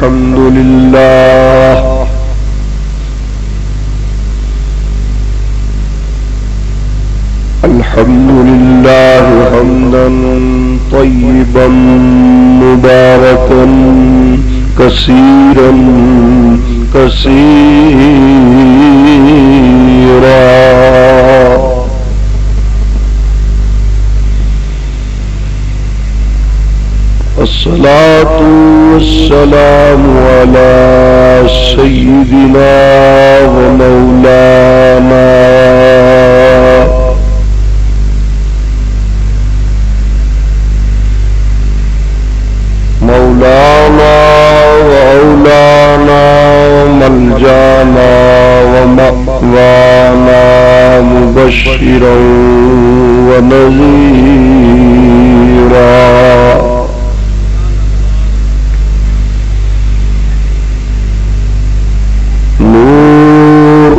الحمد لله الحمد لله حمدا طيبا مباركا كثيرا كثيرا الصلاة والسلام على سيدنا ومولانا وأولانا وملجانا ومأوانا مبشرا ونذيرا نور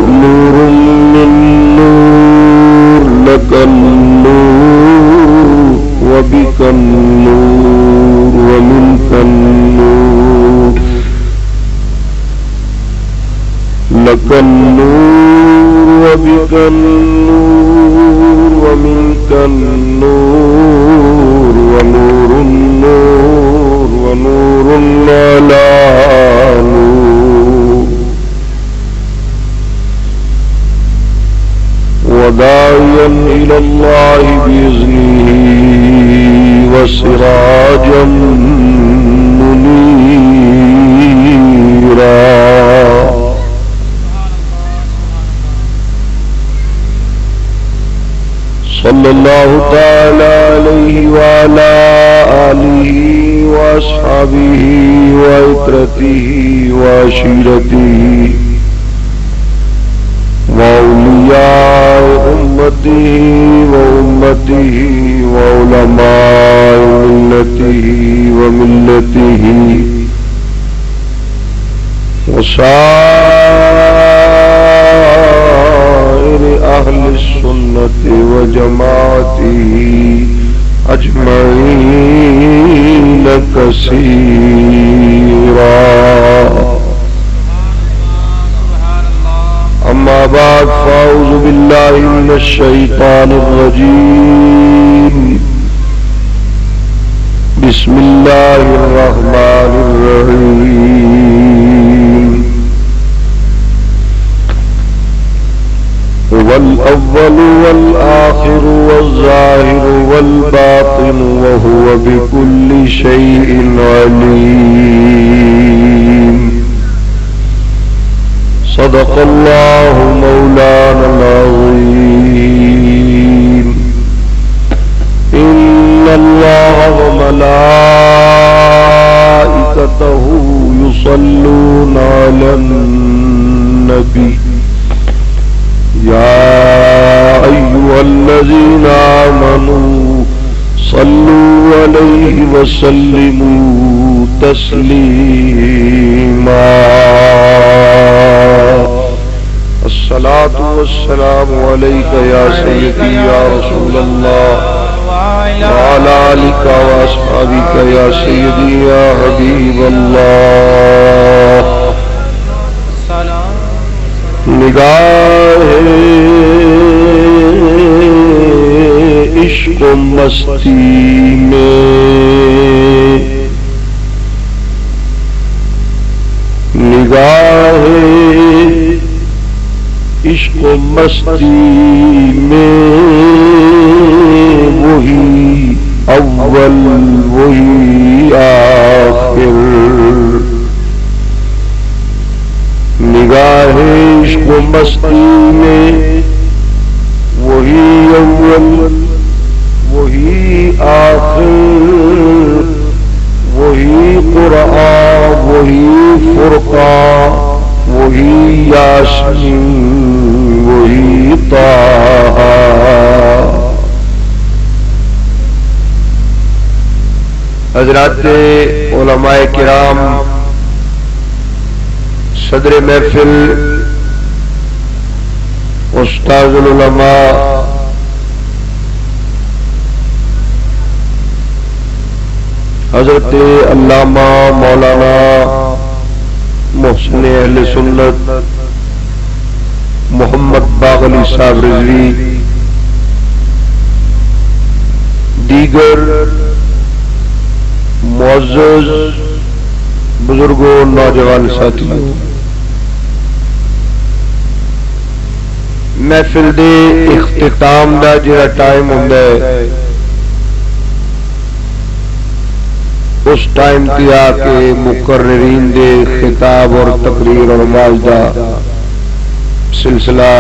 من نور لك النور وبك النور ومنك النور لك النور وبك النور ومنك النور ونور النور ونور على نور وداعيا إلى الله بإذنه وسراجا منيرا صلى الله تعالى عليه وعلى آله وأصحابه وعترته وعشيرته وأولياء أمته وأمته وعلماء ملته وملته وسائر أهل السنة وجماعته أجمعين كثيرا أما بعد فأعوذ بالله من الشيطان الرجيم بسم الله الرحمن الرحيم هو الأول والآخر والظاهر والباطن وهو بكل شيء عليم صدق الله مولانا العظيم إن الله وملائكته يصلون على النبي يا أيها الذين آمنوا صلوا عليه وسلموا تسليما الصلاة والسلام عليك يا سيدي يا رسول الله وعلى آلك وأصحابك يا سيدي يا حبيب الله نگاہ عشق و مستی میں نگاہ عشق و مستی میں وہی اول وہی آخر نگاہ عشق و مستی میں وہی اول وہی آخر وہی قرآن وہی فرقان وہی یاسین وہی طه حضرات علماء کرام صدر محفل استاذ العلماء حضرت علامہ مولانا محسن اہل سنت محمد باغلی صاحب رضوی، دیگر معزز بزرگوں، نوجوان ساتھیوں، محفل دے اختتام دا جڑا ٹائم ہوندا ہے اس ٹائم تے آ کے مقررین دے خطاب اور تقریر اور واعظ دا سلسلہ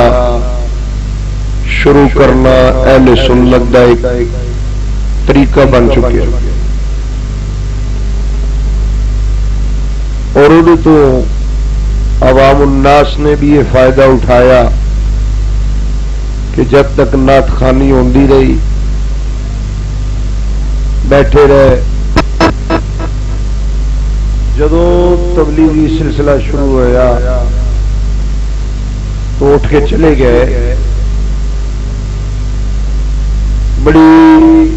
شروع کرنا اہل سنت دا ایک طریقہ بن چکے ہیں، اور اردو تو عوام الناس نے بھی یہ فائدہ اٹھایا کہ جب تک نعت خوانی ہوندی رہی بیٹھے رہے، جدوں تبلیغی سلسلہ شروع ہوا تو اٹھ کے چلے گئے۔ بڑی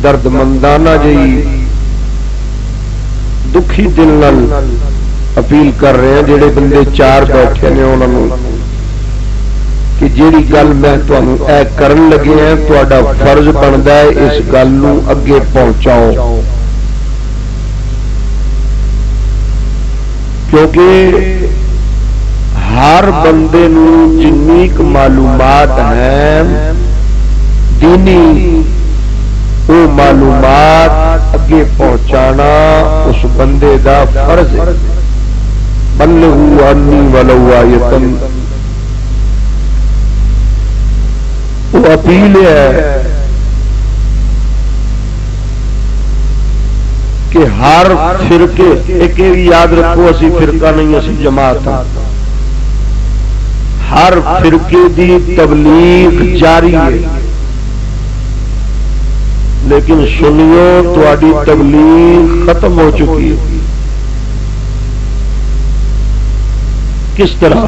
درد مندانہ جی دکھی دل نال اپیل کر رہے ہیں جڑے بندے چار بیٹھے نے انہوں کہ جیڑی گل میں تمہیں اے کرن لگے ہیں تہاڈا فرض بنتا ہے اس گل نو اگے پہنچاؤ، کیونکہ ہر بندے نو جنی معلومات ہیں دینی وہ معلومات اگے پہنچانا اس بندے دا فرض ہے۔ بلغوا عنی ولو آیۃ، وہ اپیل ہے کہ ہر فرقے، ایک یاد رکھو اسی فرقہ نہیں اسی جماعت ہاں، ہر فرقے دی تبلیغ جاری ہے، لیکن سنیو تواڈی تبلیغ ختم ہو چکی ہے۔ کس طرح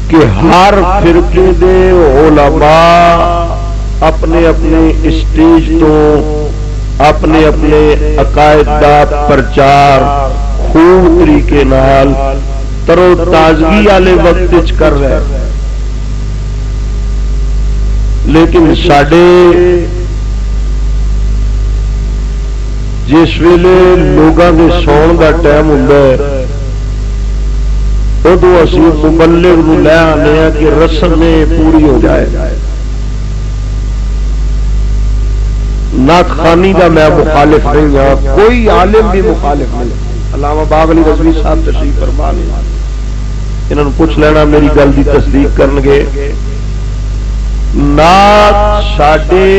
کہ ہر فرقے دے علماء اپنے اپنے اسٹیج تو اپنے اپنے عقائد دا پرچار خوب طریقے نال ترو تازگی والے وقت وچ کر رہے، لیکن ساڈے جس ویلے لوگاں دے سون دا ٹائم ہوندا ہے ادو اسی مبلغ نو لے آنے ہیں کہ رسم پوری ہو جائے۔ نعت خوانی دا میں مخالف نہیں ہوں، کوئی عالم بھی مخالف نہیں۔ علامہ باغلی رضوی صاحب تشریف فرما لے، انہوں نے پوچھ لینا میری گل دی تصدیق کرنگے۔ نعت ساڈے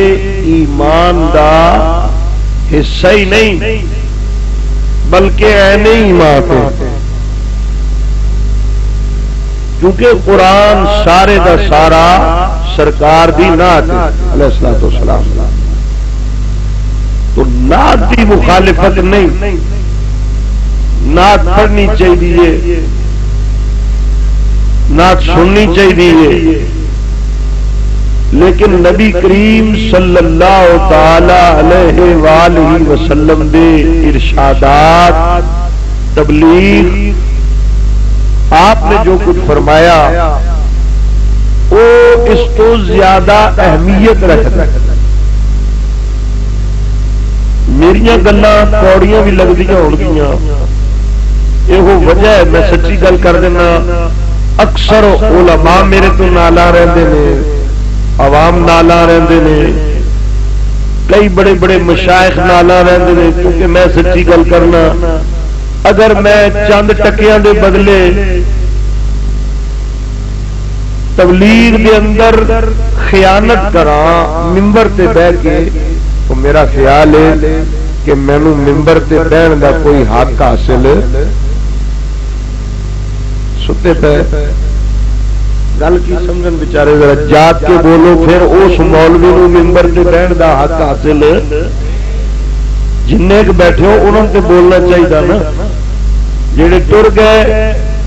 ایمان دا حصہ ہی نہیں بلکہ عین ایمان ہے، کیونکہ قرآن سارے دا سارا سرکار دی نعت علیہ الصلوۃ والسلام، تو نعت دی مخالفت نہیں، نعت پڑھنی چاہیے، نعت سننی چاہیے، لیکن نبی کریم صلی اللہ تعالی علیہ وآلہ وسلم دے ارشادات تبلیغ آپ نے جو کچھ فرمایا وہ اس تو زیادہ اہمیت رکھتا ہے۔ میریاں گلاں کوڑیاں بھی لگدیاں ہون گیاں، یہ وجہ ہے میں سچی گل کر دینا، اکثر علماء میرے تو نالا رہندے نے، عوام نالا رہندے نے، کئی بڑے بڑے مشائخ نالا رہندے نے، کیونکہ میں سچی گل کرنا اگر میں چند ٹکیاں دے بدلے تبلیغ دے اندر خیانت کراں ممبر تے بیٹھ کے، تو میرا خیال ہے کہ مینوں ممبر تے بیٹھن دا کوئی حق حاصل ستے پہ گل کی سمجھن بیچارے ذرا جات کے بولو، پھر اس مولوی نو ممبر تے بیٹھن دا حق حاصل جن بیٹھے ہو انہوں تے بولنا چاہیے نا، جڑے ٹر گئے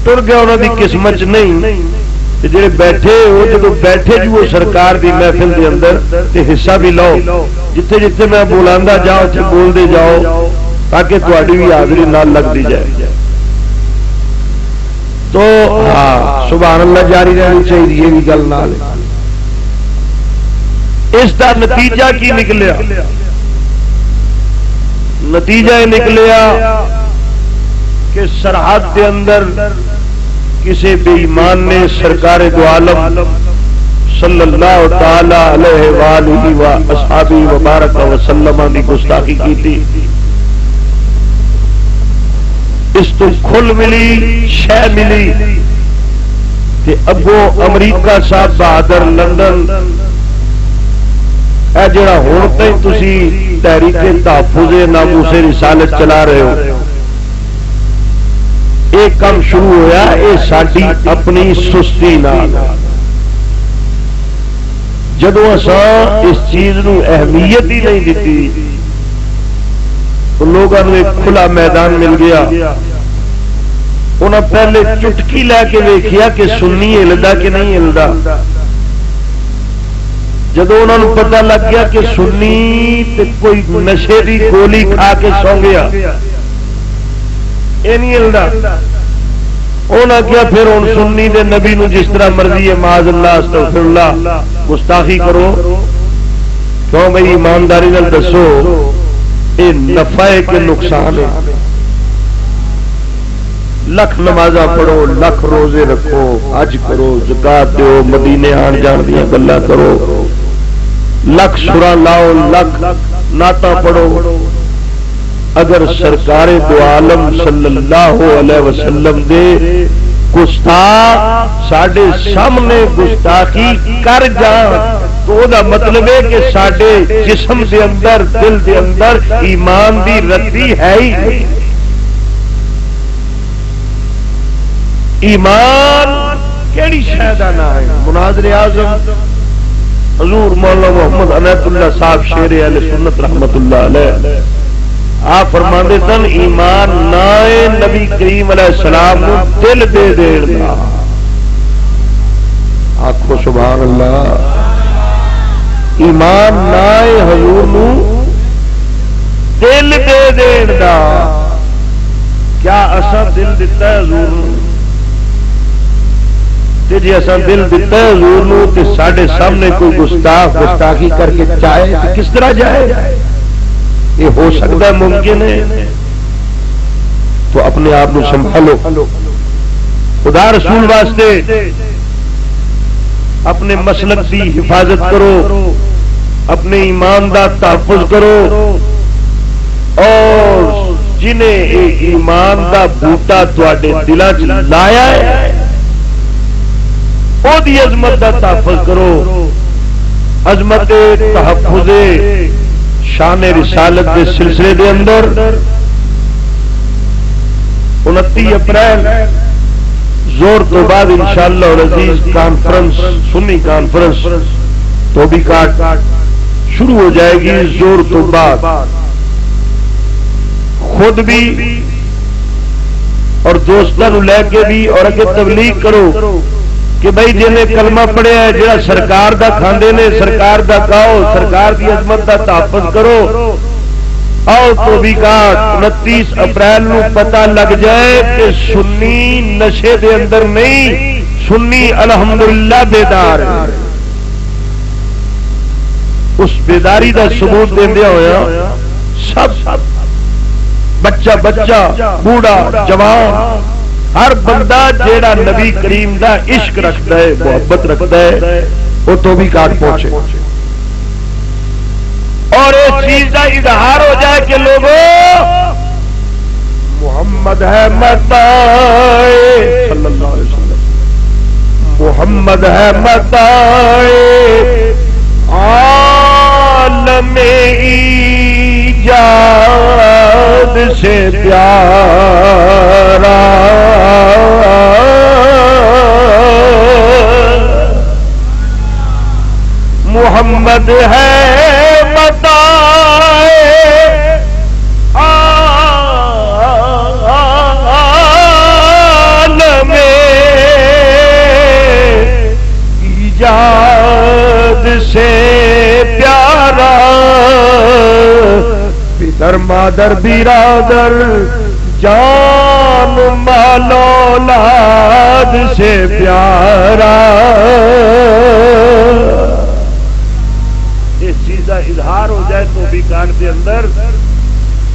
انہوں دی قسمت نہیں، جڑے بیٹھے وہ جب بیٹھے جو وہ سرکار دی محفل دے اندر تے حصہ بھی لو، جتھے جتھے میں بولاندا جاؤ اتنے بول دے جاؤ، تاکہ تھوڑی بھی حاضری نال لگتی جائے. تو ہاں سبحان اللہ جاری رہنی چاہیے. یہ بھی گل نال اس کا نتیجہ کی نکلیا؟ نتیجہ یہ نکلیا کہ سرحد کے اندر کسی بے ایمان نے سرکار دو عالم صلی اللہ تعالی علیہ وآلہ واصحابہ وبارک وسلم کی گستاخی کی تھی. اس تو کھل ملی شہ ملی کہ اگو امریکہ صاحب بہادر لندن اے جڑا ہوں تک تسی تحریک تحفظ ناموس رسالت چلا رہے ہو، ایک کام شروع ہویا اے ساڈی اپنی سستی نال. جدو اساں اس چیز نو اہمیت ہی نہیں دیتی تو لوگوں کو ایک کھلا میدان مل گیا. انہاں پہلے چٹکی لے کے دیکھیا کہ سنی ہلدا کہ نہیں ہلدا. جدو انہوں نے پتہ لگ گیا کہ سنی تے کوئی نشے دی گولی کھا کے سو گیا یہ نہیں ہلدا، انہاں کیا پھر ہن سنی دے نبی نو جس طرح مرضی ہے معاذ اللہ استغفر اللہ گستاخی کرو. کیوں بھائی ایمانداری نال دسو یہ نفع ہے کہ نقصان ہے؟ لکھ نمازاں پڑھو، لکھ روزے رکھو، حج کرو، زکات دیو، مدینے آن جان دیا گلاں کرو، لکھ سورہ لاؤ، لکھ نعتاں پڑھو. اگر سرکار دو عالم صلی اللہ علیہ وسلم دے گستاخ ساڈے سامنے گستاخی کر جان تو دا مطلب ہے کہ ساڈے جسم دے اندر دل دے اندر ایمان دی رتی ہے ہی نہیں. ایمان کیڑی شے دا نام ہے؟ مناظر اعظم حضور مولانا محمد عنایت اللہ صاحب شیر اہل سنت رحمت اللہ علیہ آپ فرماندے سن ایمان نائے نبی کریم علیہ السلام نو دل دے دین دا. آکھو سبحان اللہ. ایمان نائے حضور نو دل دے دین دا. کیا اساں دل دتا ہے حضور نو؟ جی اصا دل دیتا ہے حضور نو تے ساڈے سامنے کوئی گستاخ گستاخی کر کے چاہے تو کس طرح جائے؟ یہ ہو سکتا ہے؟ ممکن ہے؟ تو اپنے آپ کو سنبھالو، خدا رسول واسطے اپنے مسلک کی حفاظت کرو، اپنے ایمان دا تحفظ کرو، اور جنہیں ایمان دا بوٹا تواڈے دلاں وچ لایا ہے او دی عظمت دا تحفظ کرو. عظمت تحفظ شان رسالت دے سلسلے دے اندر 29 اپریل زور تو بعد انشاءاللہ العزیز کانفرنس، سنی کانفرنس توبی کاٹ شروع ہو جائے گی. زور تو بعد خود بھی اور دوستوں لے کے بھی اور اگے تبلیغ کرو کہ بھائی جنہیں کلمہ پڑھیا ہے جڑا سرکار دا کھاندے نے سرکار دا کھاؤ، سرکار دی عظمت دا تحفظ کرو. آؤ تو بھی کہا 29 اپریل نو پتہ لگ جائے کہ سنی نشے دے اندر نہیں، سنی الحمدللہ بیدار ہے. اس بیداری دا ثبوت دیندیا ہویا سب بچہ بچہ بوڑھا جوان ہر بندہ جیڑا نبی کریم دا عشق رکھتا ہے، محبت رکھتا ہے، وہ تو بھی کاٹ پہنچے اور اس چیز کا اظہار ہو جائے کہ لوگوں محمد ہے متائے صلی اللہ علیہ وسلم، محمد ہے متائے عالم ایجاد سے پیارا، محمد ہے متائے عالم ایجاد سے پیارا، در مادر برادر جان مال اولاد سے پیارا. اس چیز کا اظہار ہو جائے تو بھی کان کے اندر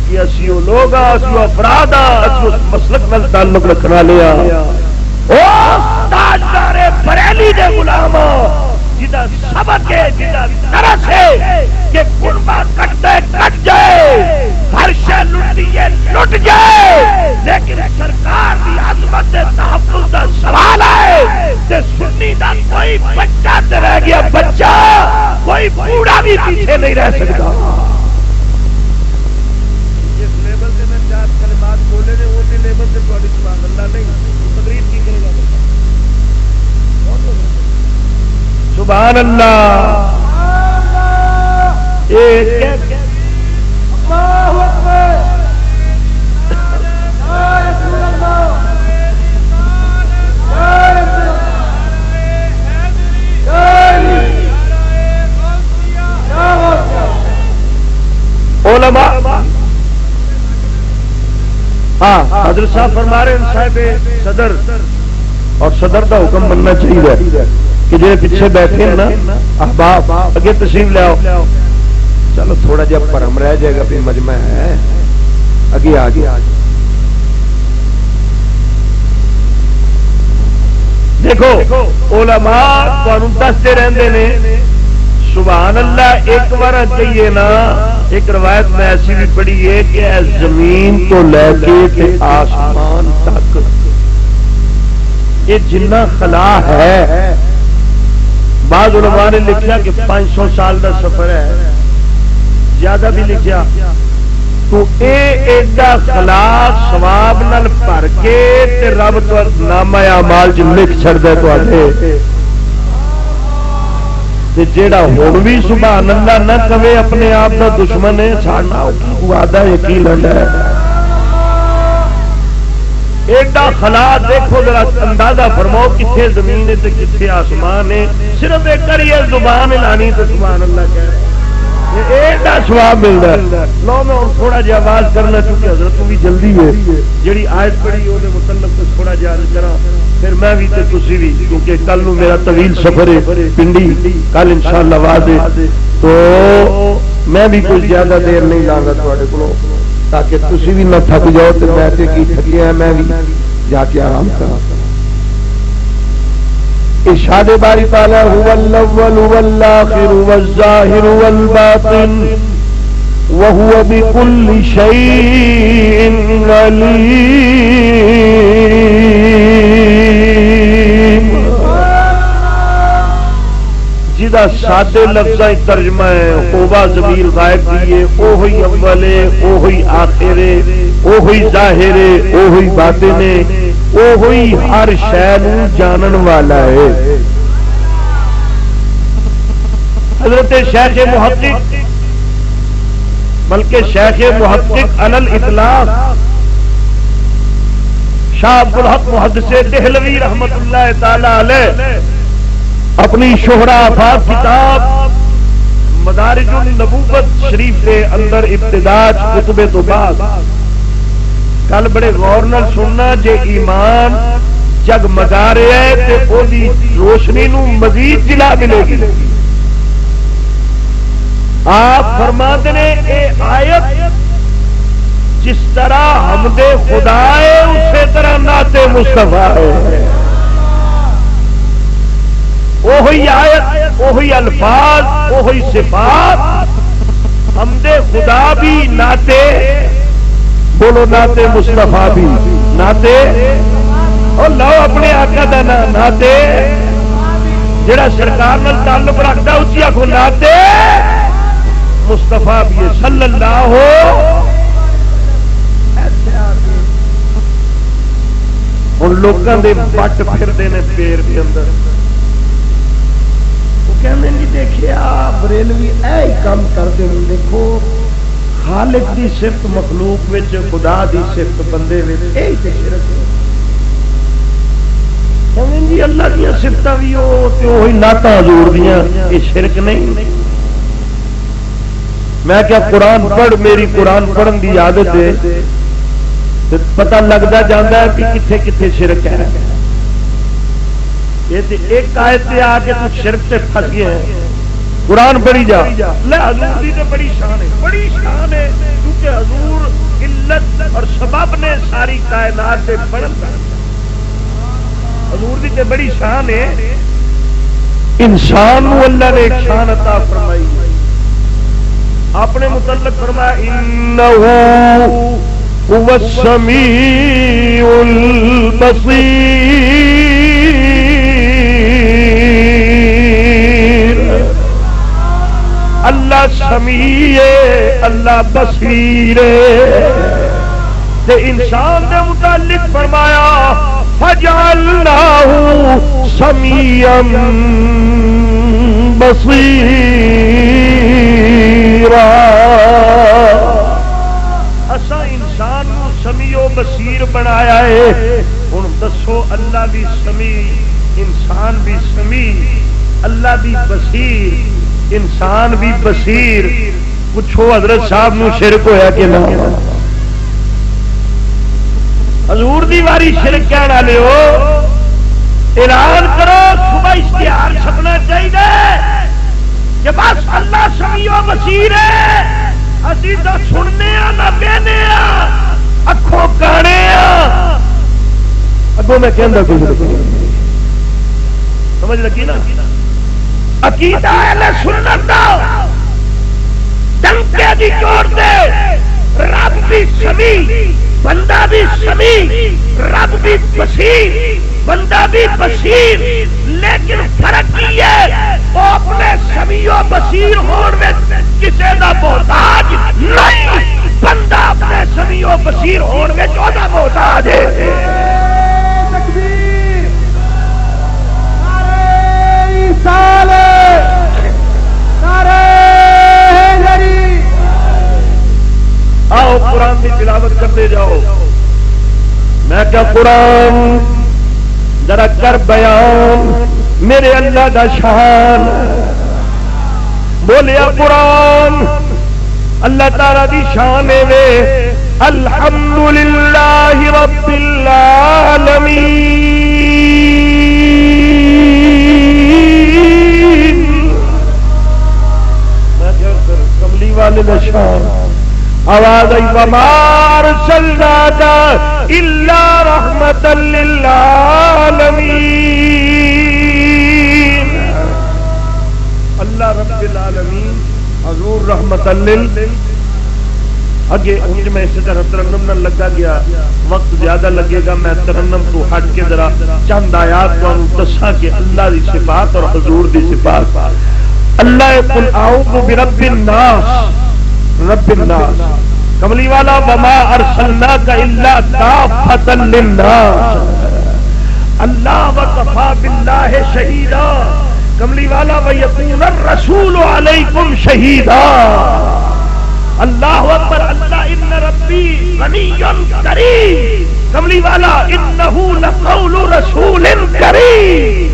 کہ اسی وہ لوگ اسی افراد اسی اس مسلک نال تعلق رکھنا لیا. او تاجدار بریلی دے غلام جدا سبق ہے جدا درس ہے کہ قربا کٹتے کٹ جائے ہر شے لٹی ہے لٹ جائے لیکن سرکار دی عظمت تحفظ دا سوال ہے تے سنی دا کوئی بچہ تے رہ گیا بچہ کوئی بوڑھا بھی پیچھے نہیں رہ سکتا. جس لیول تے میں چار کلمات بولے نے اسی لیول تے تہاڈی سبحان اللہ نہیں تقریر کی کرے گا. سبحان اللہ. ایک اللہ اکبر علماء. ہاں حضرت صاحب فرما رہے ہیں صاحب صدر اور صدر کا حکم بننا چاہیے کہ جی پیچھے بیٹھے نا احباب اگے تشریف لے آؤ. چلو تھوڑا جہا پرم رہ جائے گا پھر مجمع ہے اگے آ گیا. دیکھو علماء تانوں دستے رہندے نے سبحان اللہ. ایک بار کہیے نا ایک روایت میں ایسی بھی پڑھی ہے کہ زمین تو لے کے آسمان تک یہ جنہ خلا ہے بعض علماء نے لکھا کہ 500 سال کا سفر ہے زیادہ بھی لکھا تو ایڈا خلا ثواب نال بھر کے تے رب تو نامہ اعمال چ لکھ چھڑدا تواڈے. تے جیڑا ہن بھی سبحان اللہ نہ کہے اپنے آپ دا دشمن ہے ساڈا وعدہ یقین ہے. ایڈا خلا دیکھو ذرا اندازہ فرماؤ کتنے زمین ہے تے کتنے آسمان ہے. صرف ایک کریے زبان لانی تو سبحان اللہ کہہ رہے ایڈا ثواب ملتا ہے. لو میں تھوڑا جہا آواز کرنا چونکہ حضرت بھی جلدی ہے جیڑی آیت پڑھی وہ متعلق تھوڑا جہا کرا پھر میں بھی تے تسی بھی کیونکہ کل نو میرا طویل سفر ہے پنڈی کل انشاءاللہ آواز ہے تو میں بھی کوئی زیادہ دیر نہیں لاگا تھوڑے کو تاکہ تسی بھی نہ تھک جاؤ تو میں تے کی تھکیا ہے میں بھی جا کے آرام کرا. ارشاد باری تعالی هو الاول والآخر والظاہر والباطن وهو بكل شيء علیم. جدا سادے لفظاں ترجمہ ہے اوہ ضمیر غائب دیے اوہی اول ہے اوہی آخر ہے اوہی ظاہر ہے اوہی باطن ہے اوہی ہر شے نوں جانن والا ہے. حضرت شیخ محقق بلکہ شیخ محقق علی الاطلاق شاہ عبد الحق محدث دہلوی رحمت اللہ تعالی علیہ اپنی شہرا آفاق کتاب مدارج النبوت شریف کے اندر ابتداج خطبے تو بعد کل بڑے غور نال سننا جے ایمان جگمگا رہا ہے تے اودی روشنی نو مزید جلا ملے گی. آپ فرماتے نے اے آیت جس طرح حمد خدا ہے اسی طرح نعت مصطفیٰ ہے. وہی آیت وہی الفاظ وہی صفات حمد خدا بھی نعت بولو نعت مصطفیٰ بھی نعت اور لو اپنے آقا دا نعت جڑا سرکار نال تعلق رکھتا اسی آخو نعت مصطفیٰ بھی صلی اللہ ہو. ہوں لوگوں کے بٹ پھرتے ہیں پیر کے اندر وہ کہتے ہیں جی دیکھیا بریلوی اے کام کرتے ہیں. دیکھو خالق دی صفت مخلوق وچ خدا دی صفت بندے وچ اے تے شرک ہے. کہتے جی اللہ دی صفتاں وی او تے وہی نعتاں حضور دیاں اے شرک نہیں. میں کیا قرآن پڑھ، میری قرآن پڑھن کی عادت ہے، پتہ لگتا جاتا ہے کہ کتنے کتنے شرک ہے. یہ ایک آیت سے آ کے تو شرک سے پھنس گئے ہیں. قرآن پڑھی جا. حضور کی تو بڑی شان ہے، بڑی شان ہے، کیونکہ حضور علت اور سبب نے ساری کائنات سے پڑھن. حضور کی تو بڑی شان ہے. انسان کو اللہ نے ایک شان عطا فرمائی، اپنے متعلق فرمایا انہ هو السمیع البصیر. اللہ سمیع ہے، اللہ بصیر ہے. تے انسان کے متعلق فرمایا فجعلناہ سمیعا بصیرا. اسا انسان کو سمیع و بصیر بنایا ہے. ہن دسو اللہ بھی سمیع، انسان بھی سمیع، اللہ بھی بصیر، انسان بھی بصیر. پوچھو حضرت صاحب نو شرک ہویا کہ نہ؟ حضور دی واری شرک کہنے والے ہو، اعلان کرو. صبح اشتہار چھپنا چاہیے کہ بس اللہ سمیع و بصیر ہے. اسی تو سننے نہ کہنے اکھوں کانے اگوں میں کہندا کوئی سمجھ لگی نا. عقیدہ اہل سنت دا ڈنکے دی چوٹ دے رب بھی سمیع، بندہ بھی سمیع، رب بھی بصیر، بندہ بھی بصیر. لیکن فرق کی ہے وہ اپنے سمیع و بصیر ہون میں کسی دا محتاج نہیں، بندہ اپنے سمیع و بصیر ہون میں چودہ محتاج ہے. تکبیر، نعرہ رسالت، نعرہ حیدری. آؤ قرآن کی تلاوت کرتے جاؤ. میں کیا قرآن ذرا کر بیان میرے اللہ دا شان. بولیا قرآن اللہ تعالی دی شان ہے. الحمدللہ رب العالمین. کملی والے دا شان. آواز آئی وما ارسلناک الا رحمتا للعالمین. اللہ رب العالمین، حضور رحمتا لل. اگے انج میں اس طرح ترنم نہ لگا گیا، وقت زیادہ لگے گا. میں ترنم تو ہٹ کے ذرا چند آیات کو دساں کہ اللہ دی صفات اور حضور دی صفات. اللہ قل اعوذ برب الناس، رب الناس. کملی والا وما ارسلناک الا کافۃ للناس. اللہ وکفى باللہ شہیدا. کملی والا ویکون الرسول علیکم شہیدا. اللہ اکبر. اللہ ان ربی غنی کریم. کملی والا انہ لقول رسول کریم.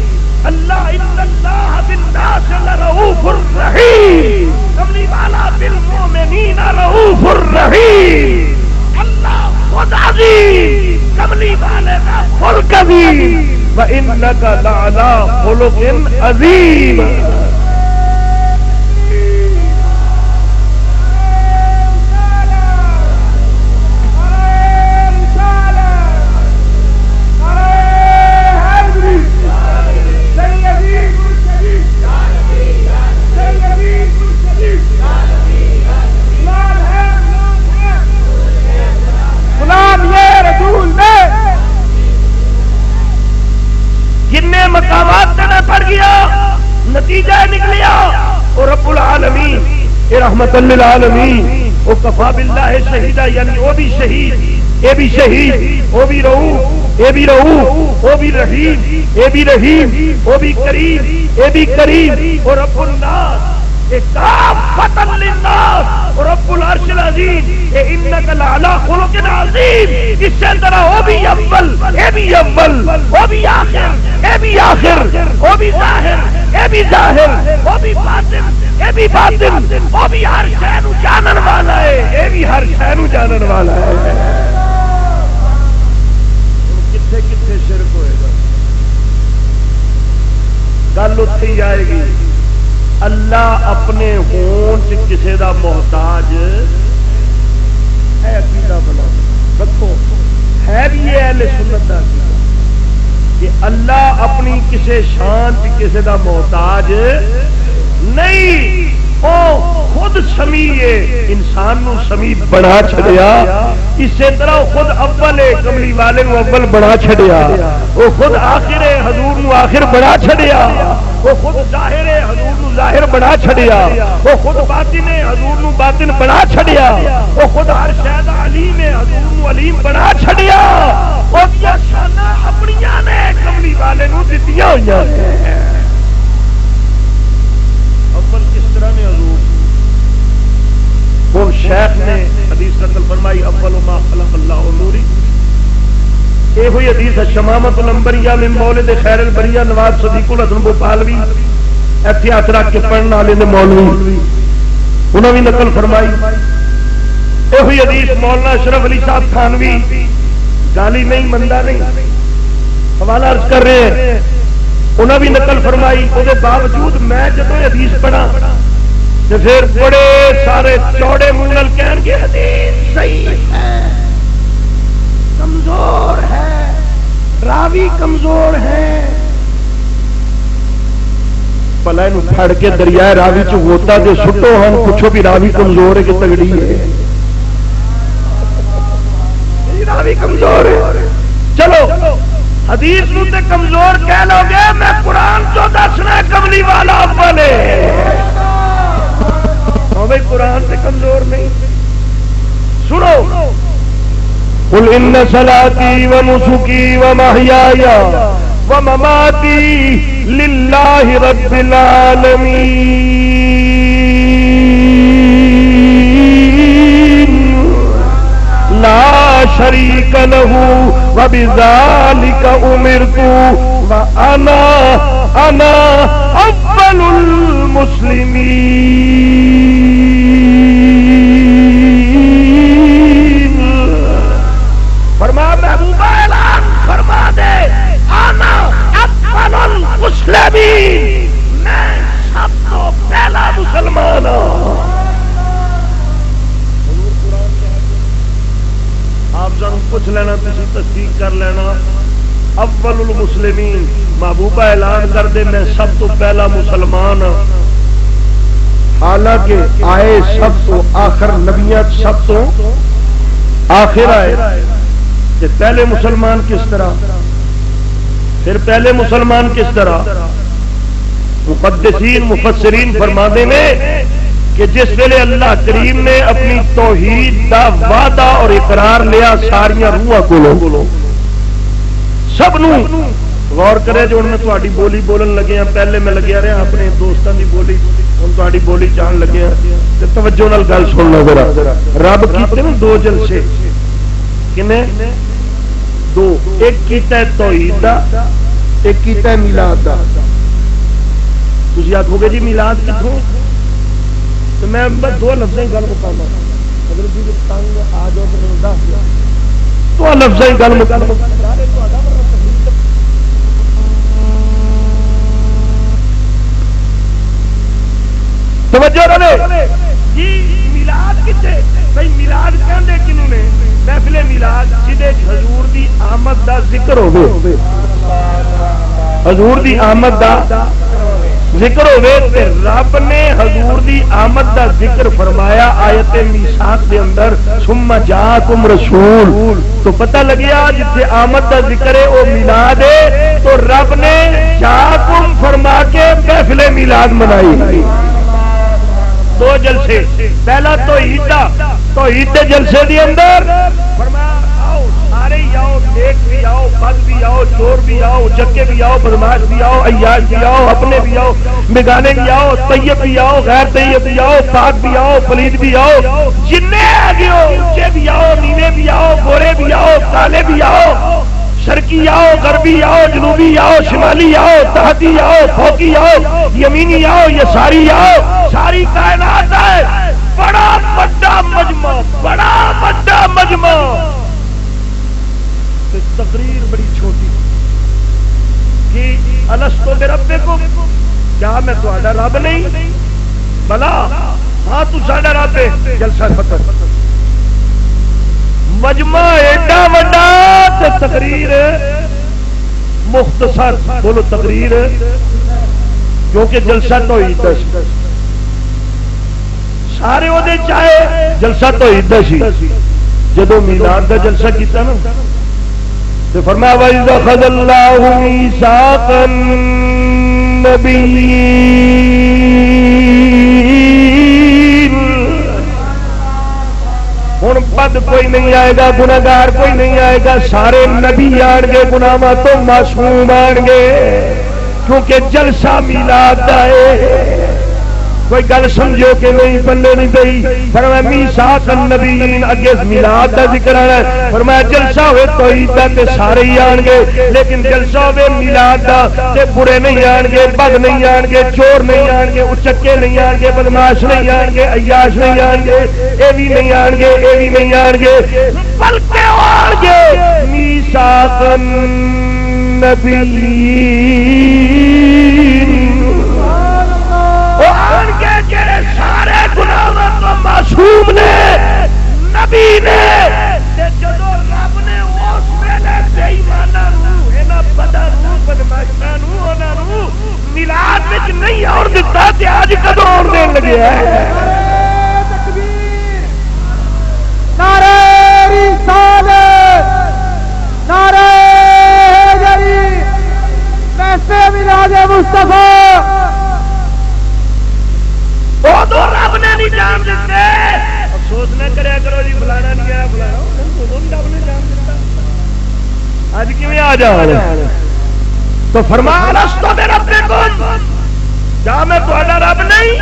اللہ ان اللہ بالناس لرؤوف رحیم. کملی والا بالمؤمنین رؤوف الرحیم. اللہ خود عظیم، کملی والے کا خلق عظیم. وانک لعلی خلق عظیم. مقامات میں پڑ گیا، نتیجہ نکلیا. اور رب العالمین اے رحمت للعالمین، او کفا باللہ شہیدہ، یعنی وہ بھی شہید، اے بھی شہید، وہ بھی رؤوف، اے بھی رؤوف، وہ بھی رحیم، اے بھی رحیم، وہ بھی کریم، اے بھی کریم. اور رب الناس اے کافۃ للناس. اور رب العرش العظیم انک لعلی خلق عظیم، اسی طرح وہ بھی اول، اے بھی اول، وہ بھی آخر، اے بھی آخر، وہ بھی ظاہر، اے بھی ظاہر، وہ بھی باطن، اے بھی باطن، وہ بھی ہر شے نو جانن والا ہے، اے بھی ہر شے نو جانن والا ہے۔ کتنے کتنے شرک ہوئے گا، گل اتنے ہی آئے گی۔ اللہ اپنے ہون چ کسے دا محتاج ہے، عقیدہ بنا رکھو، ہے بھی یہ اہل سنت دا عقیدہ کہ اللہ اپنی کسے شان چ کسے دا محتاج نہیں، او خود سمیع ہے، انسان نو سمیع بنا چھڑیا، اسی طرح خود اول ہے، کملی والے نو اول بنا چھڑیا، وہ خود آخر ہے، حضور نو آخر بنا چھڑیا، وہ خود ظاہر ہے، حضور نو ظاہر بنا چھڑیا، وہ خود باطن ہے، حضور نو باطن بنا چھڑیا، وہ خود ہر شے دا علیم ہے، حضور نو علیم بنا چھڑیا، وہ دیا شاناں اپنیاں نے کملی والے نو دتیاں ہوئیاں ہیں۔ اول کس طرح نے حضور وہ شیخ نے حدیث نقل فرمائی، اول ما خلق اللہ نوری، یہ ہوئی حدیث ہے شمامت الانبریاء من مولد خیر البریہ نواب صدیق الحسن بھوپالوی، ایتھے ہاتھ رکھ کے پڑھن والے نے مولوی انہوں نے نقل فرمائی۔ یہ ہوئی حدیث مولانا اشرف علی صاحب تھانوی، گالی نہیں مندہ نہیں، حوالہ عرض کر رہے ہیں، انہوں نے نقل فرمائی۔ اس کے باوجود میں جب حدیث پڑھا تو پھر بڑے سارے چوڑے منہ نال کہن گے حدیث صحیح ہے، کمزور ہے، راوی کمزور ہے، پلا نو پھڑ کے دریائے راوی چ ہوتا دے سٹو، ہم پوچھو بھی راوی کمزور ہے کہ تگڑی ہے؟ راوی کمزور ہے، چلو حدیث نو تے کمزور کہہ لو گے، میں قرآن چو دسنا کملی والا اول ہے، بھائی قرآن سے کمزور نہیں۔ سنو، قل ان صلاتی و نسکی و محیای و مماتی للہ رب العالمین لا شریک لہ و بذالک امرت و انا اول المسلمین۔ فرما محبوبہ اعلان فرما دے، انا اول المسلمین، میں سب تو پہلا مسلمان ہوں۔ آپ سن پوچھ لینا، تسی تصدیق کر لینا، اول المسلمین محبوبہ اعلان کر دے میں سب تو پہلا مسلمان ہوں، حالانکہ آئے سب تو آخر نبیاں سب تو آخر آئے، کہ پہلے مسلمان کس طرح، پھر پہلے مسلمان کس طرح؟ محدثین مفسرین فرماتے ہیں کہ جس ویلے اللہ کریم نے اپنی توحید دا وعدہ اور اقرار لیا ساریاں روحاں کولوں، سب نو غور کرے جو انہوں نے تہاڈی بولی بولن لگے ہیں، پہلے میں لگیا رہا اپنے دوستاں دی بولی، ہن تہاڈی بولی جان لگے ہیں، تے توجہ نال گل سن لو ذرا۔ رب کیتے نا دو جلسے، کنے؟ دو، ایک کیتا ہے توحید دا، ایک کیتا ہے میلاد دا۔ تسی آکھو گے جی میلاد کتھوں؟ تو میں بس دو لفظیں گل مکانا، اگر جی تنگ آ جاؤ تو میں دس دیا، دو لفظیں گل مکانا۔ توجہ رہے جی، میلاد کتے بھائی، میلاد کہندے کنوں نے؟ محفل میلاد جدے حضور دی آمد دا ذکر ہوے، حضور دی آمد دا ذکر ہوے تے رب نے حضور دی آمد دا ذکر فرمایا آیت میثاق دے اندر، ثم جاءکم رسول، تو پتہ لگیا جتھے آمد دا ذکر ہے وہ میلاد ہے، تو رب نے جاءکم فرما کے محفل میلاد منائی۔ دو جلسے، پہلا توحید دا، توحید دے جلسے دی اندر فرمایا آؤ سارے ہی آؤ، نیک بھی آؤ، بد بھی آؤ، چور بھی آؤ، چکے بھی آؤ، بدماش بھی آؤ، عیاش بھی آؤ، اپنے بھی آؤ، بگانے بھی آؤ، طیب بھی آؤ، غیر طیب بھی آؤ، پاک بھی آؤ، پلید بھی آؤ، جننے آگے ہو، اونچے بھی آؤ، نیلے بھی آؤ، گورے بھی آؤ، کالے بھی آؤ، شرقی آؤ، غربی آؤ، جنوبی آؤ، شمالی آؤ، تحتی آؤ، فوقی آؤ، یمینی آؤ، یہ ساری آؤ، ساری کائنات ہے، بڑا بڑا مجمع، بڑا بڑا مجمع، تقریر بڑی چھوٹی کہ الستو بربکم، کیا میں تہاڈا رب نہیں؟ بلا ہاں تو ساڈا رب ہے، جلسہ ختم۔ مجمع ایڈا وڈا تے تقریر مختصر، بولو تقریر، کیونکہ جلسہ توحید دا سی، سارے وہ چاہے جلسہ توحید دا سی، جدو میلاد دا جلسہ کیتا نا تو فرمایا وَإِذْ أَخَذَ اللَّهُ مِيثَاقَ النَّبِيِّينَ، ہن بد کوئی نہیں آئے گا، گناہگار کوئی نہیں آئے گا، سارے نبی آن گے، گناہاں تو معصوم آن گے، کیونکہ جلسہ میلاد دا ہے۔ کوئی گل سمجھو کہ نہیں، بندے نہیں دئی، فرمایا میثاق النبیین، اگے میلاد دا ذکر آنا ہے، فرمایا جلسہ ہوئے توحید دا تے سارے ہی آن گے، لیکن جلسہ ہوئے میلاد دا تے برے نہیں آن گے، بد نہیں آن گے، چور نہیں آن گے، اچکے نہیں آن گے، بدماش نہیں آن گے، عیاش نہیں آن گے، اے بھی نہیں آن گے، اے بھی نہیں آن گے، بلکہ آن گے میثاق النبیین، سارے گناہاں تو معصوم نے، نبی نے، جدو رب نے اس ویلے بے ایماناں نوں، انہاں بداں نوں، بدماشاں نوں، انہاں نوں میلاد وچ نہیں آن دتا تے اج کدوں آن دین لگیا ہے؟ تکبیر، نعرہ رسالت، نعرہ حیدری، پیسے میلاد مصطفیٰ، رب نے نہیں جان دیتے۔ افسوس نہ کریا کرو جی فلانا نہیں آیا، فلانا رب نے جان دیتا، اج کیویں آ جا۔ تو فرمایا الستو بربکم، کیا میں تہاڈا رب نہیں؟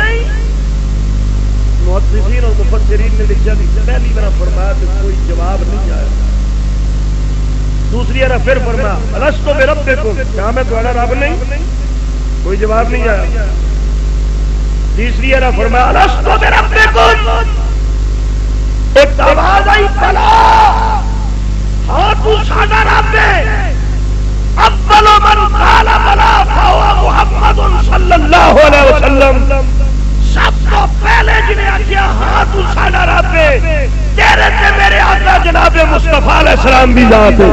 محدثین اور مفسرین نے لکھا پہلی بار فرمایا تو کوئی جواب نہیں آیا، دوسری بار پھر فرمایا الستو بربکم، کیا میں تہاڈا رب نہیں؟ کوئی جواب نہیں آیا، تیسری ایرا فرمایا الستو بربکم، ایک آواز آئی بلا، ہاں تو ساڈا رب ہے، اول من قال بلا فهو محمد صلی اللہ علیہ وسلم، سب کو پہلے جنہیں آخیا ہاں تو ساڈا رب ہے، تیرے تے میرے آقا جناب مصطفیٰ علیہ السلام بھی ذات ہے۔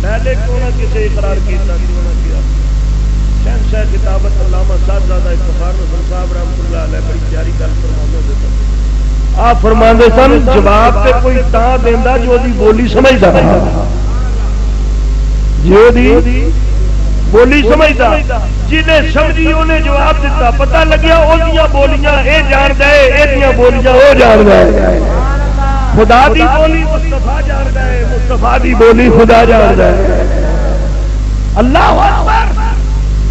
پہلے کیوں نہ کسی اقرار کیتا، کیوں نہ کیا؟ شہنشاہ کتابت علامہ صاحبزادہ افتخار حسن صاحب رحمۃ اللہ علیہ بڑی پیاری گل فرماندے سن، آپ فرماندے سن جواب تے کوئی تاں دیندا جو دی بولی سمجھدا، جو دی بولی سمجھدا، جنہیں سمجھی انہیں جواب دیتا، پتہ لگیا اودیاں بولیاں اے جاندا ہے، ایدیاں بولیاں او جاندا ہے، خدا دی بولی مصطفیٰ جاندا ہے، مصطفیٰ دی بولی خدا جاندا ہے۔ اللہ اکبر،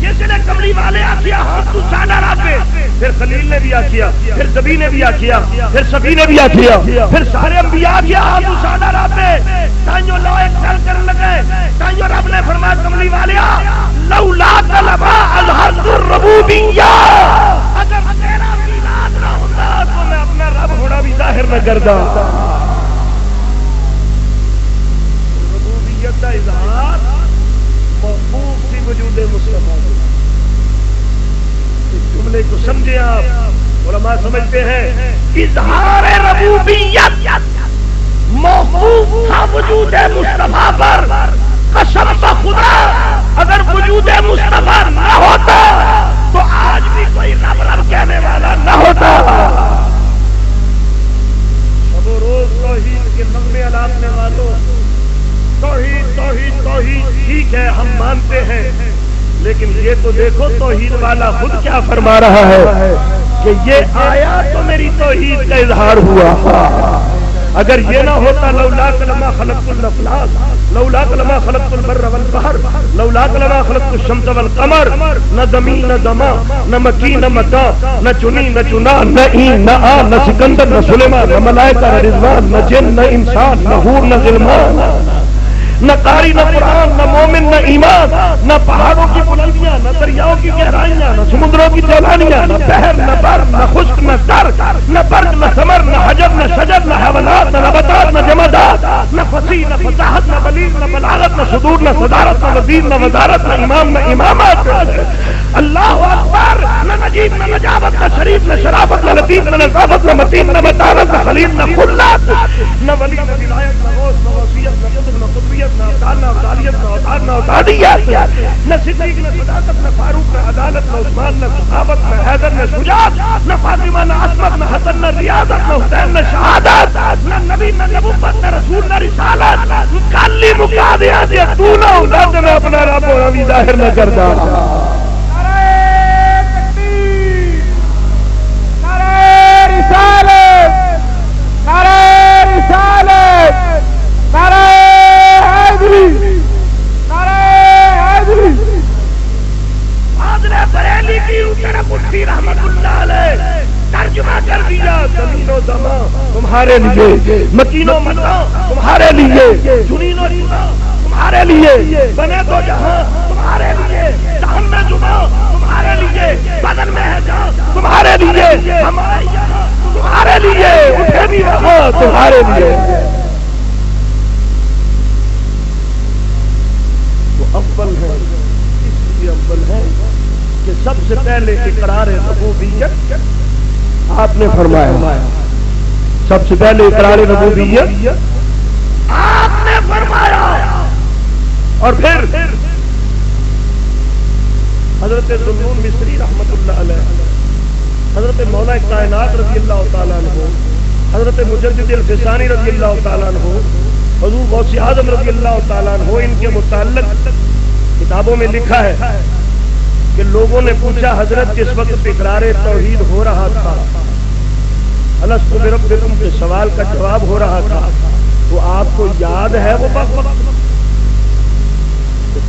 جس نے کملی والے آخیا ہاں تو ساڈا رب ہے، پھر خلیل نے بھی آخیا، پھر نبی نے بھی آخیا، پھر سبھی نے بھی آخیا، پھر سارے انبیاء آخیا ہاں تو ساڈا رب ہے، تائیوں لوے چل کرن لگے، تائیوں رب نے فرمایا کملی والیا لولا طلبا اظہرت الربوبیہ، اگر تیرا میلاد نہ ہوتا تو میں اپنا رب ہونا بھی ظاہر نہ کردا۔ ربوبیت کا اظہار محبوب سی وجود مصطفیٰ، جملے کو سمجھے آپ، علماء سمجھتے ہیں اظہار ربوبیت محبوب تھا وجود مصطفیٰ پر، قسم بخدا اگر وجود مصطفیٰ نہ ہوتا تو آج بھی کوئی رب رب کہنے والا نہ ہوتا۔ شب و روز توحید کے نغمے الاپنے والوں، توحید توحید توحید ٹھیک ہے ہم مانتے ہیں، لیکن یہ تو دیکھو توحید والا خود کیا فرما رہا ہے کہ یہ آیا تو میری توحید کا اظہار ہوا، اگر یہ نہ ہوتا لولاک لما خلقت الافلاک لولاک لما خلقت البر والبحر لولاک لما خلقت الشمس والقمر، نہ زمین نہ دما نہ مکی نہ متا نہ چنی نہ چنا نہ این نہ آ نہ سکندر نہ سلیمان نہ ملائکہ نہ رضوان نہ جن نہ انسان نہ حور نہ غلمان، نہ قاری نہ قرآن نہ مومن نہ ایمان، نہ پہاڑوں کی بلندیاں نہ دریاؤں کی گہرائیاں نہ سمندروں کی جولانیاں نہ بحر نہ بر نہ خشک نہ تر نہ برگ نہ ثمر نہ حجر نہ شجر نہ حیوانات نہ نباتات نہ جمادات نہ فصیح نہ فصاحت نہ بلیغ نہ بلاغت نہ صدور نہ صدارت نہ وزیر نہ وزارت نہ امام نہ امامت، اللہ اکبر، نہ نجیب نہ نجابت نہ شریف نہ شرافت نہ لطیف نہ نظافت نہ متین نہ متانت نہ خلیل نہ خلت نہ ولی نہ ولایت نہ غوث نہ وصیت نہ قطب نہ قطبیت نہ اوتار نہ اوتاریت نہ اوتار نہ اوتادیت نہ صدیق نہ صداقت نہ فاروق نہ عدالت نہ عثمان نہ صحابت نہ حیدر نہ شجاعت نہ فاطمہ نہ عصمت نہ حسن نہ ریاضت نہ حسین نہ شہادت نہ نبی نہ نبوت نہ رسول نہ رسالت کالی مکا دیا دیا تو نہ اولاد میں اپنا رب و روی ظاہر نہ کرتا۔ بریلی کی طرف اٹھی رحمت اللہ علیہ ترجمہ کر دیا، زمین و زماں تمہارے لیے، مکین و متا تمہارے لیے، جنین و جما تمہارے لیے، بنے تو جہاں تمہارے لیے، جہاں میں جمع تمہارے لیے، بدن میں ہے جہاں تمہارے لیے، ہمارے یہاں تمہارے لیے، اٹھے بھی وہاں تمہارے لیے۔ وہ اول ہے، اس لیے اول ہے کہ سب سے پہلے اقرار ربوبیت آپ نے فرمایا، سب سے پہلے اقرار ربوبیت آپ نے فرمایا، اور پھر حضرت ذوالنون مصری رحمت اللہ علیہ، حضرت مولا کائنات رضی اللہ تعالیٰ عنہ، حضرت مجدد الفسانی رضی اللہ تعالیٰ عنہ، حضور غوث اعظم رضی اللہ تعالیٰ عنہ، ان کے متعلق کتابوں میں لکھا ہے کہ لوگوں نے پوچھا حضرت جس وقت اقرار توحید ہو رہا تھا، الست بربکم کے سوال کا جواب ہو رہا تھا، تو آپ کو یاد ہے وہ وقت؟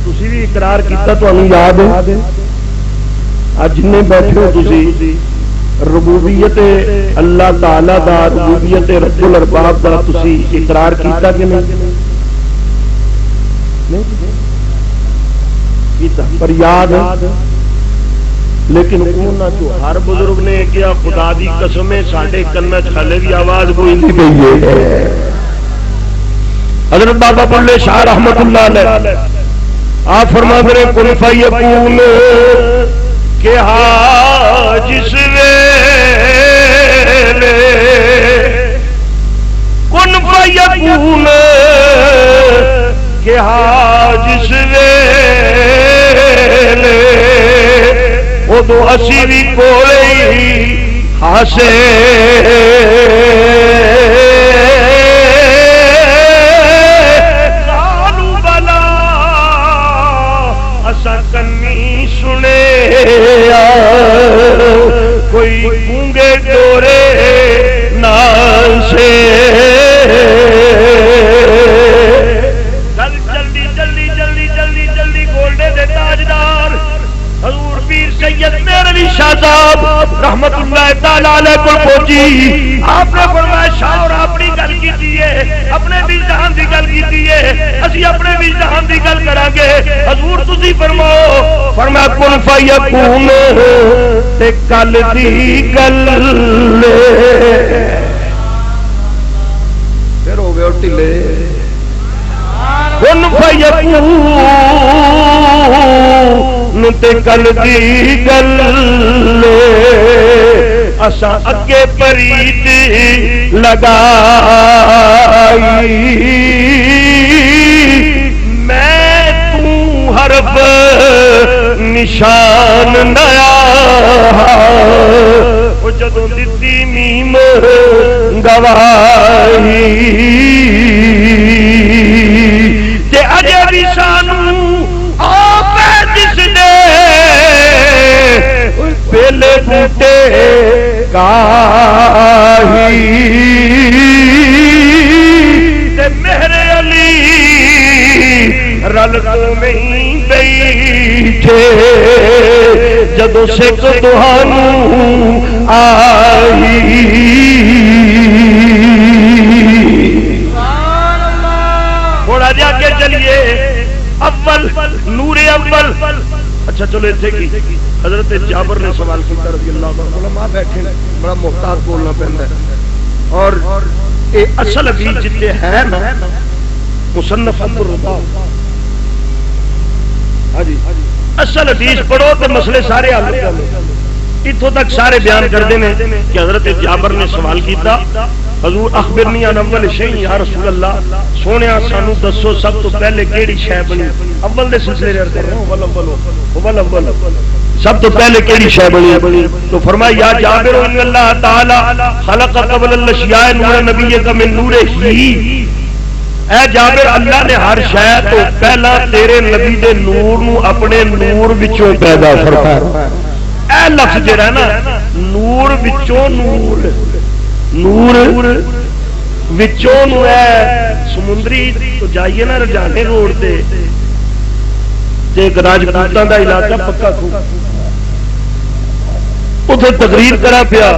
تسی بھی اقرار کیتا تو انہوں یاد ہے؟ آج جنہیں بیٹھے ہو تسی ربوبیت اللہ تعالیٰ دا، ربوبیت رب الارباب دا تسی اقرار کیتا کہ نہیں کیتا؟ پر یاد ہے، لیکن انہاں چو ہر بزرگ نے کیا خدا دی قسمیں ساڈے کنا چ ہلے بھی آواز گونجدی پئی ہے۔ حضرت بابا بلے شاہ رحمت اللہ علیہ آپ فرماتے ہیں کن فیکون کہ ہا جس ویلے، کن فیکون کہ ہا جس ویلے، وہ دو اسی بھی کوئی ہاسے سالو بلا اسا کنی سنے کوئی گونگے ڈورے ناسے۔ جلدی جلدی جلدی جلدی جلدی گولڈے دے تاجدار حضور پیر سید میر علی شاہ صاحب رحمت اللہ تعالی علیہ کو پہنچی، آپ نے فرمایا شاہ اور اپنی گل کیتی ہے، اپنے بھی جہان دی گل کیتی ہے، اسی اپنے بھی جہان دی گل کران گے، حضور تسی فرماؤ، فرمایا کن فیکون تے کل دی گل پھر ہو گئے ٹلے، کن فیکون تے کل دی گل اسا اگے پرید لگائی، میں تو حرف نشان نیا وہ جدوں دتی میم گواہی، تے اجے بھی سانو آپ جس نے پہلے بوٹے کاہی رل تو نہیں بیٹھے جدو سکھ تہانوں آئی تھوڑا جا کے چلیے اول نور اول اچھا چلو اتنے کی حضرت جابر نے سوال کیا رضی اللہ عنہ علماء بیٹھے بڑا محتاط بولنا پڑتا ہے اور یہ اصل حدیث جتنے ہے نا مصنف عبدالرضا ہاں جی اصل حدیث پڑھو تو مسئلے سارے حل ہو جاندے اتوں تک سارے بیان کرتے ہیں کہ حضرت جابر نے سوال کیتا حضور اخبرنی عن اول شیء یا رسول اللہ سونیا سانو دسو سب تو پہلے کیڑی شے بنی اول دے سلسلے کر رہا ہوں اول سب تو پہلے کیڑی شے بنی تو فرمایا یا جابر ان اللہ تعالی خلق قبل الاشیاء نور نبی کا من نور ہی اے جابر اللہ نے ہر شے تو پہلا تیرے نبی دے نور نو اپنے نور وچوں پیدا فرمایا اے لفظ جڑا نا نور وچوں نور نور وچوں نو ہے سمندری تو جائیے نا رجانے روڈ تے ایک راجپوتاں دا علاقہ پکا کھو اتنے تقریر کرا پیا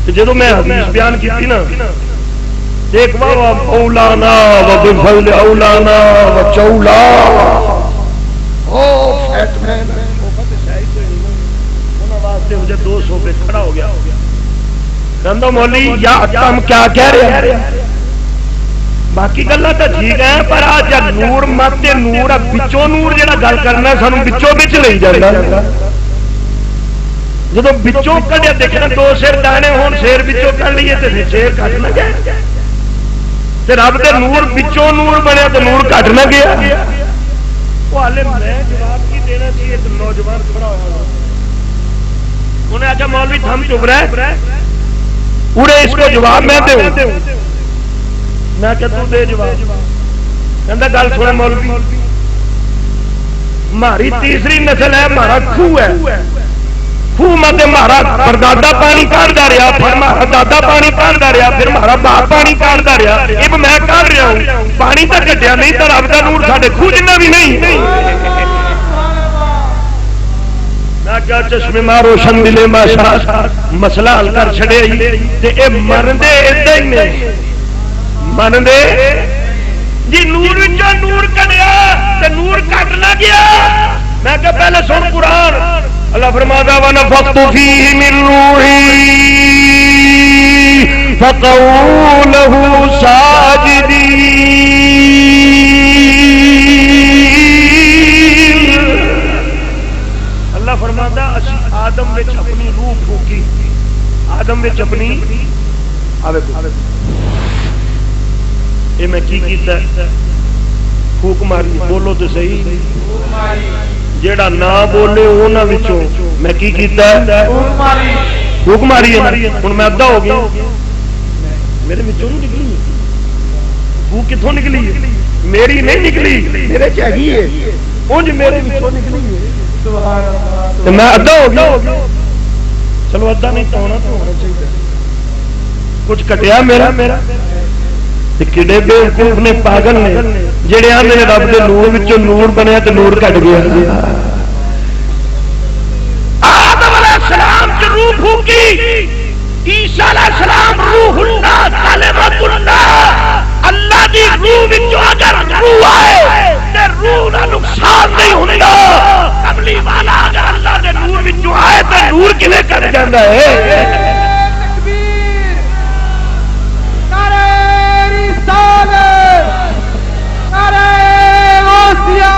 جدو میں حدیث بیان کی نا ایک اولانا و بفضل اولانا و چولا مجھے 200 پہ کھڑا ہو گیا کہندو مولی یا ہم کیا کہہ رہے ہیں باقی گلا تو ٹھیک ہے پر آج نور مت نور بچوں نور جڑا گل کرنا سانو بچوں بچ لے جانا جب بچوں کڈیا دیکھنا 2 سر دانے ہون شیر بچوں کر لیے تو شیر کٹ نہ گیا رب دے نور بچوں نور بنیا تو نور کٹ نہ گیا میں جواب کی دینا چاہیے ایک نوجوان کھڑا ہوا انہیں آخیا مولوی تھم چپ رہے پورے اس کو جواب میں دوں میں کہ تو دے جواب کہندا گل سن مولوی ہماری تیسری نسل ہے ہمارا خوہ ہے خوہ مت ہمارا پردادا پانی کاٹتا رہا پھر ہمارا دادا پانی کاٹتا رہا پھر ہمارا باپ پانی کاٹتا رہا اب میں کاٹ رہا ہوں پانی تو کٹیا نہیں تو رب کا نور ساڈے خوہ جنہ بھی نہیں کیا چشمے ماں روشن ملے ماشاء مسئلہ حل کر چھڑے اے مرندے ادھا ہی نے مرندے جی نور وچوں نور کڈیا تے نور کٹ نہ گیا میں کہ پہلے سن قرآن اللہ فرماتا ونفخت فیہ من روحی فقعوا لہ ساجدین فرماتا اسی آدم وچ اپنی روح پھوکی آدم وچ اپنی اے میں کی کیتا پھوک ماری بولو تو صحیح جیڑا نہ بولے انہاں وچوں میں کی کیتا پھوک ماری ہن میں ادھا ہو گیا میرے وچوں نہیں نکلی پھوک کتھوں نکلی میری نہیں نکلی میرے چ ہی ہے اونج میرے وچوں نکلی ہے میں ادھا ہو گیا چلو ادھا نہیں تو ہونا چاہیے کچھ کٹیا میرا کڈے بیوقوف نے پاگل نے جڑے آندے رب دے نور وچوں نور بنیا تے نور کٹ گیا آدم علیہ السلام کی روح پھوکی عیسیٰ علیہ السلام روح اللہ کلمۃ اللہ اللہ دی روح وچوں اگر روح آئے تے روح دا نقصان نہیں ہوندا کملی والا اگر اللہ دے نور وچوں آئے تے نور کنے کٹ جاندا ہے تکبیر نعرہ رسالت نعرہ غوثیہ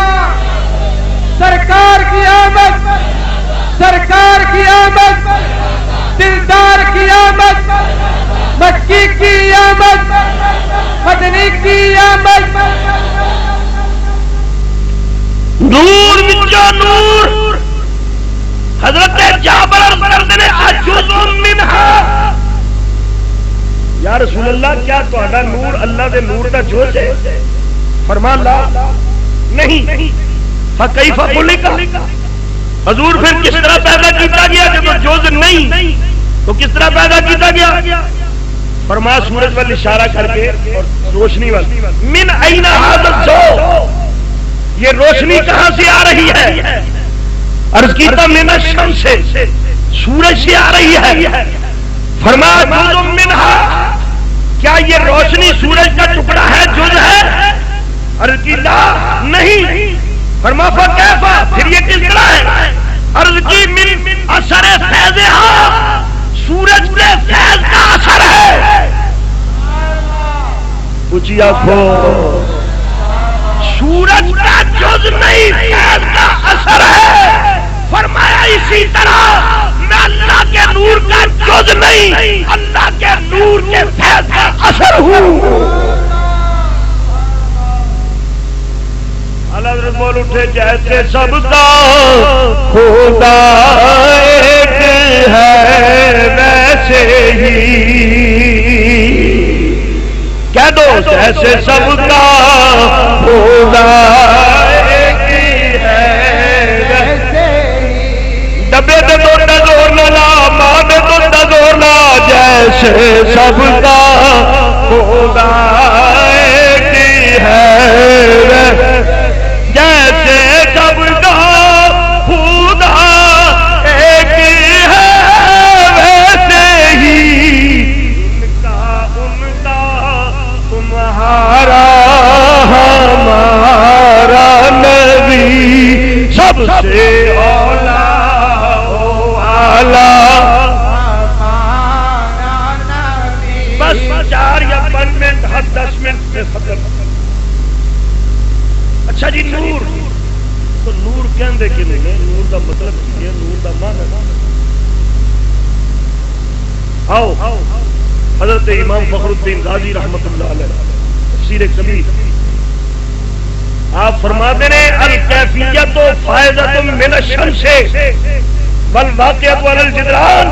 سرکار کی آمد سرکار کی آمد دلدار کی آمد مکی کی آمد مدنی کی آمد نور وچوں نور حضرت جابر کردے نے اجز منھا یا رسول اللہ کیا تہاڈا نور اللہ دے نور دا جز ہے فرمان لا نہیں فکیف خلق حضور پھر کس طرح پیدا کیتا گیا جب جز نہیں تو کس طرح پیدا کیتا گیا فرمایا سورج وال اشارہ کر کے اور روشنی وال من این ھذا الضوء یہ روشنی کہاں سے آ رہی ہے؟ عرض کیتا من الشمس سے، سورج سے آ رہی ہے۔ فرمایا جزء منہا، کیا یہ روشنی سورج کا ٹکڑا ہے، جز ہے؟ عرض کی لا نہیں۔ فرمایا فکیفا، پھر یہ کس طرح ہے؟ عرض کی من اثر فیضھا، سورج کے فیض کا اثر ہے۔ اونچی آنکھوں، سورج کا جز نہیں، فیض کا اثر ہے۔ فرمایا اسی طرح میں اللہ کے نور کا جز نہیں، اللہ کے نور کے فیض کا اثر ہوں۔ حضرت بول اٹھے جیسے سب کا خدا ایک ہے ویسے ہی، کہہ دو جیسے سب کا خدا ایک ہے ویسے ہی، ڈبے دے تو زور نہ لا، ماں دے تو زور نہ، جیسے سب کا خدا ایک ہے، جیسے سب کا خدا ایک ہے ویسے ہی، ان کا تمہارا ہمارا نبی سب سے اولا والا ہمارا نبی۔ بس 4 یا 5 منٹ، 10 منٹ میں ختم۔ اچھا جی، نور تو نور کہندے کہ نہیں، نور دا مطلب کی ہے، نور دا معنی۔ آؤ حضرت امام فخر الدین غازی رحمت اللہ علیہ تفسیر کبیر، آپ فرماتے ہیں الکیفیت فائدۃ من الشمس والواقعۃ علی الجدران،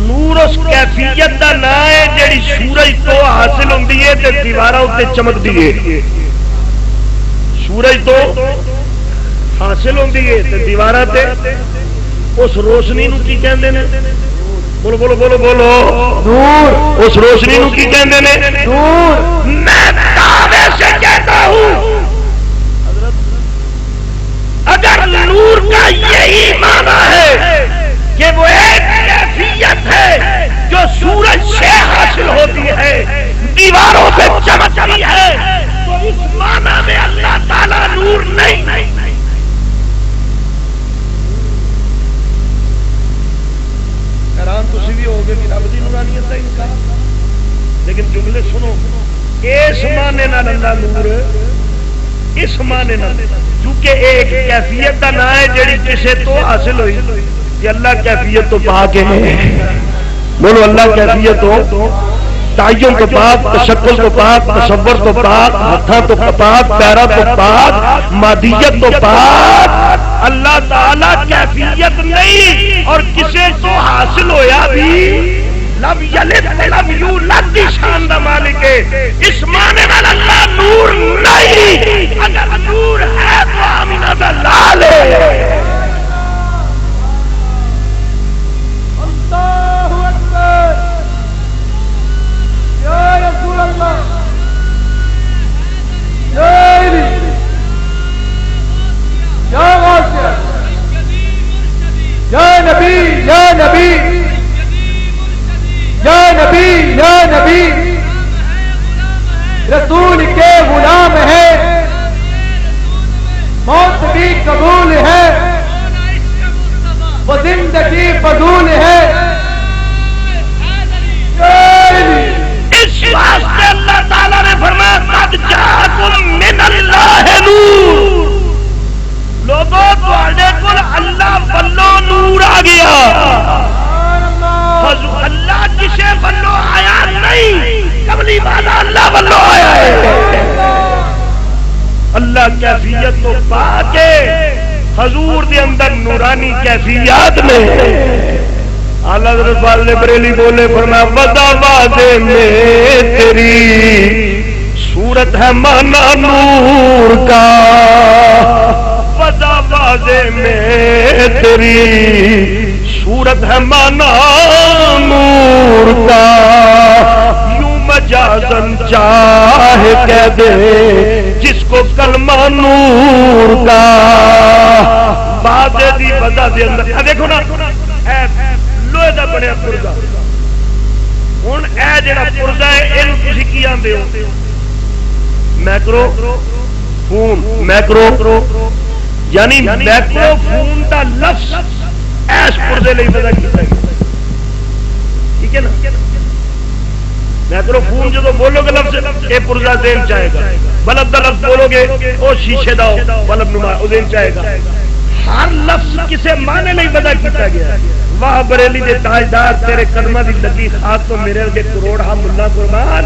نور اس کیفیت دا نام ہے جیڑی سورج تو حاصل ہوندی ہے تے دیواراں تے چمکدی ہے۔ سورج تو حاصل ہوندی ہے تے دیواراں تے اس روشنی نو کی کہندے نے؟ بولو بولو بولو بولو، نور۔ اس روشنی نو کی کہندے نے؟ نور۔ میں دعوے سے کہتا ہوں اگر نور کا یہی معنی ہے کہ وہ ایک کیفیت ہے جو سورج سے حاصل ہوتی ہے، دیواروں پہ چمکتی ہے، تو اس معنی میں اللہ تعالیٰ نور نہیں۔ حیران تسی بھی ہو گے کہ رب دی نورانیت کا انکار، لیکن جملے سنو، اس معنی نال اللہ نور، اس معنی نال کیونکہ ایک کیفیت کا نام ہے جڑی کسے تو حاصل ہوئی، کہ اللہ کیفیت تو پاک ہے۔ بولو اللہ کیفیت تو تعین تو پاک، تشکل تو پاک، تصور تو پاک، ہاتھاں تو پاک، پیرا تو پاک، مادیت تو پاک۔ اللہ تعالی کیفیت نہیں اور کسے تو حاصل ہویا بھی، لم یلد ولم یولد کی شان دا مالک ہے۔ اس معنی نال اللہ نور نہیں، اگر نور ہے تو آمینہ دا لال ہے۔ اللہ اکبر، یا رسول اللہ، یا علی، یا غوث، یا نبی، یا نبی، یا نبی، یا نبی، رسول کے غلام ہے، موت بھی قبول ہے، وہ زندگی فضول ہے۔ اس واسطے اللہ تعالیٰ نے فرمایا قد جاءکم من اللہ نور، لوگوں تواڈے کول اللہ والوں نور آ گیا۔ اللہ کسے والوں آیا نہیں، قبلی والا اللہ والوں آیا ہے۔ اللہ کیفیت تو پاک ہے، حضور دے اندر نورانی کیفیات میں۔ اعلیٰ حضرت والے بریلی بولے فرمایا ودا وعدے میں تیری صورت ہے مانا نور کا، ودا وعدے میں تیری صورت ہے مانا نور کا، یوں مجازن چاہے کہہ دے جس کو کلمہ نور کا بادے دی وجہ دے اندر دیکھو نا لوہے دا بنیا پرزا ہوں اے جڑا پرزا ہے یہ تسی کی آندے ہو میکرو فون میکرو یعنی میکرو فون دا لفظ ایس پرزے لئی وضع کیتا گیا ٹھیک ہے نا میکرو فون جب بولو گے لفظ یہ پرزا ذہن چاہے گا بلب دا لفظ بولو گے وہ شیشے دا بلب نما ذہن چاہے گا ہر لفظ کسے معنی نہیں وضع کیتا گیا واہ بریلی دے تاجدار تیرے قدمہ دی لگی خاک تو میرے کے کروڑ ہاں ملا قربان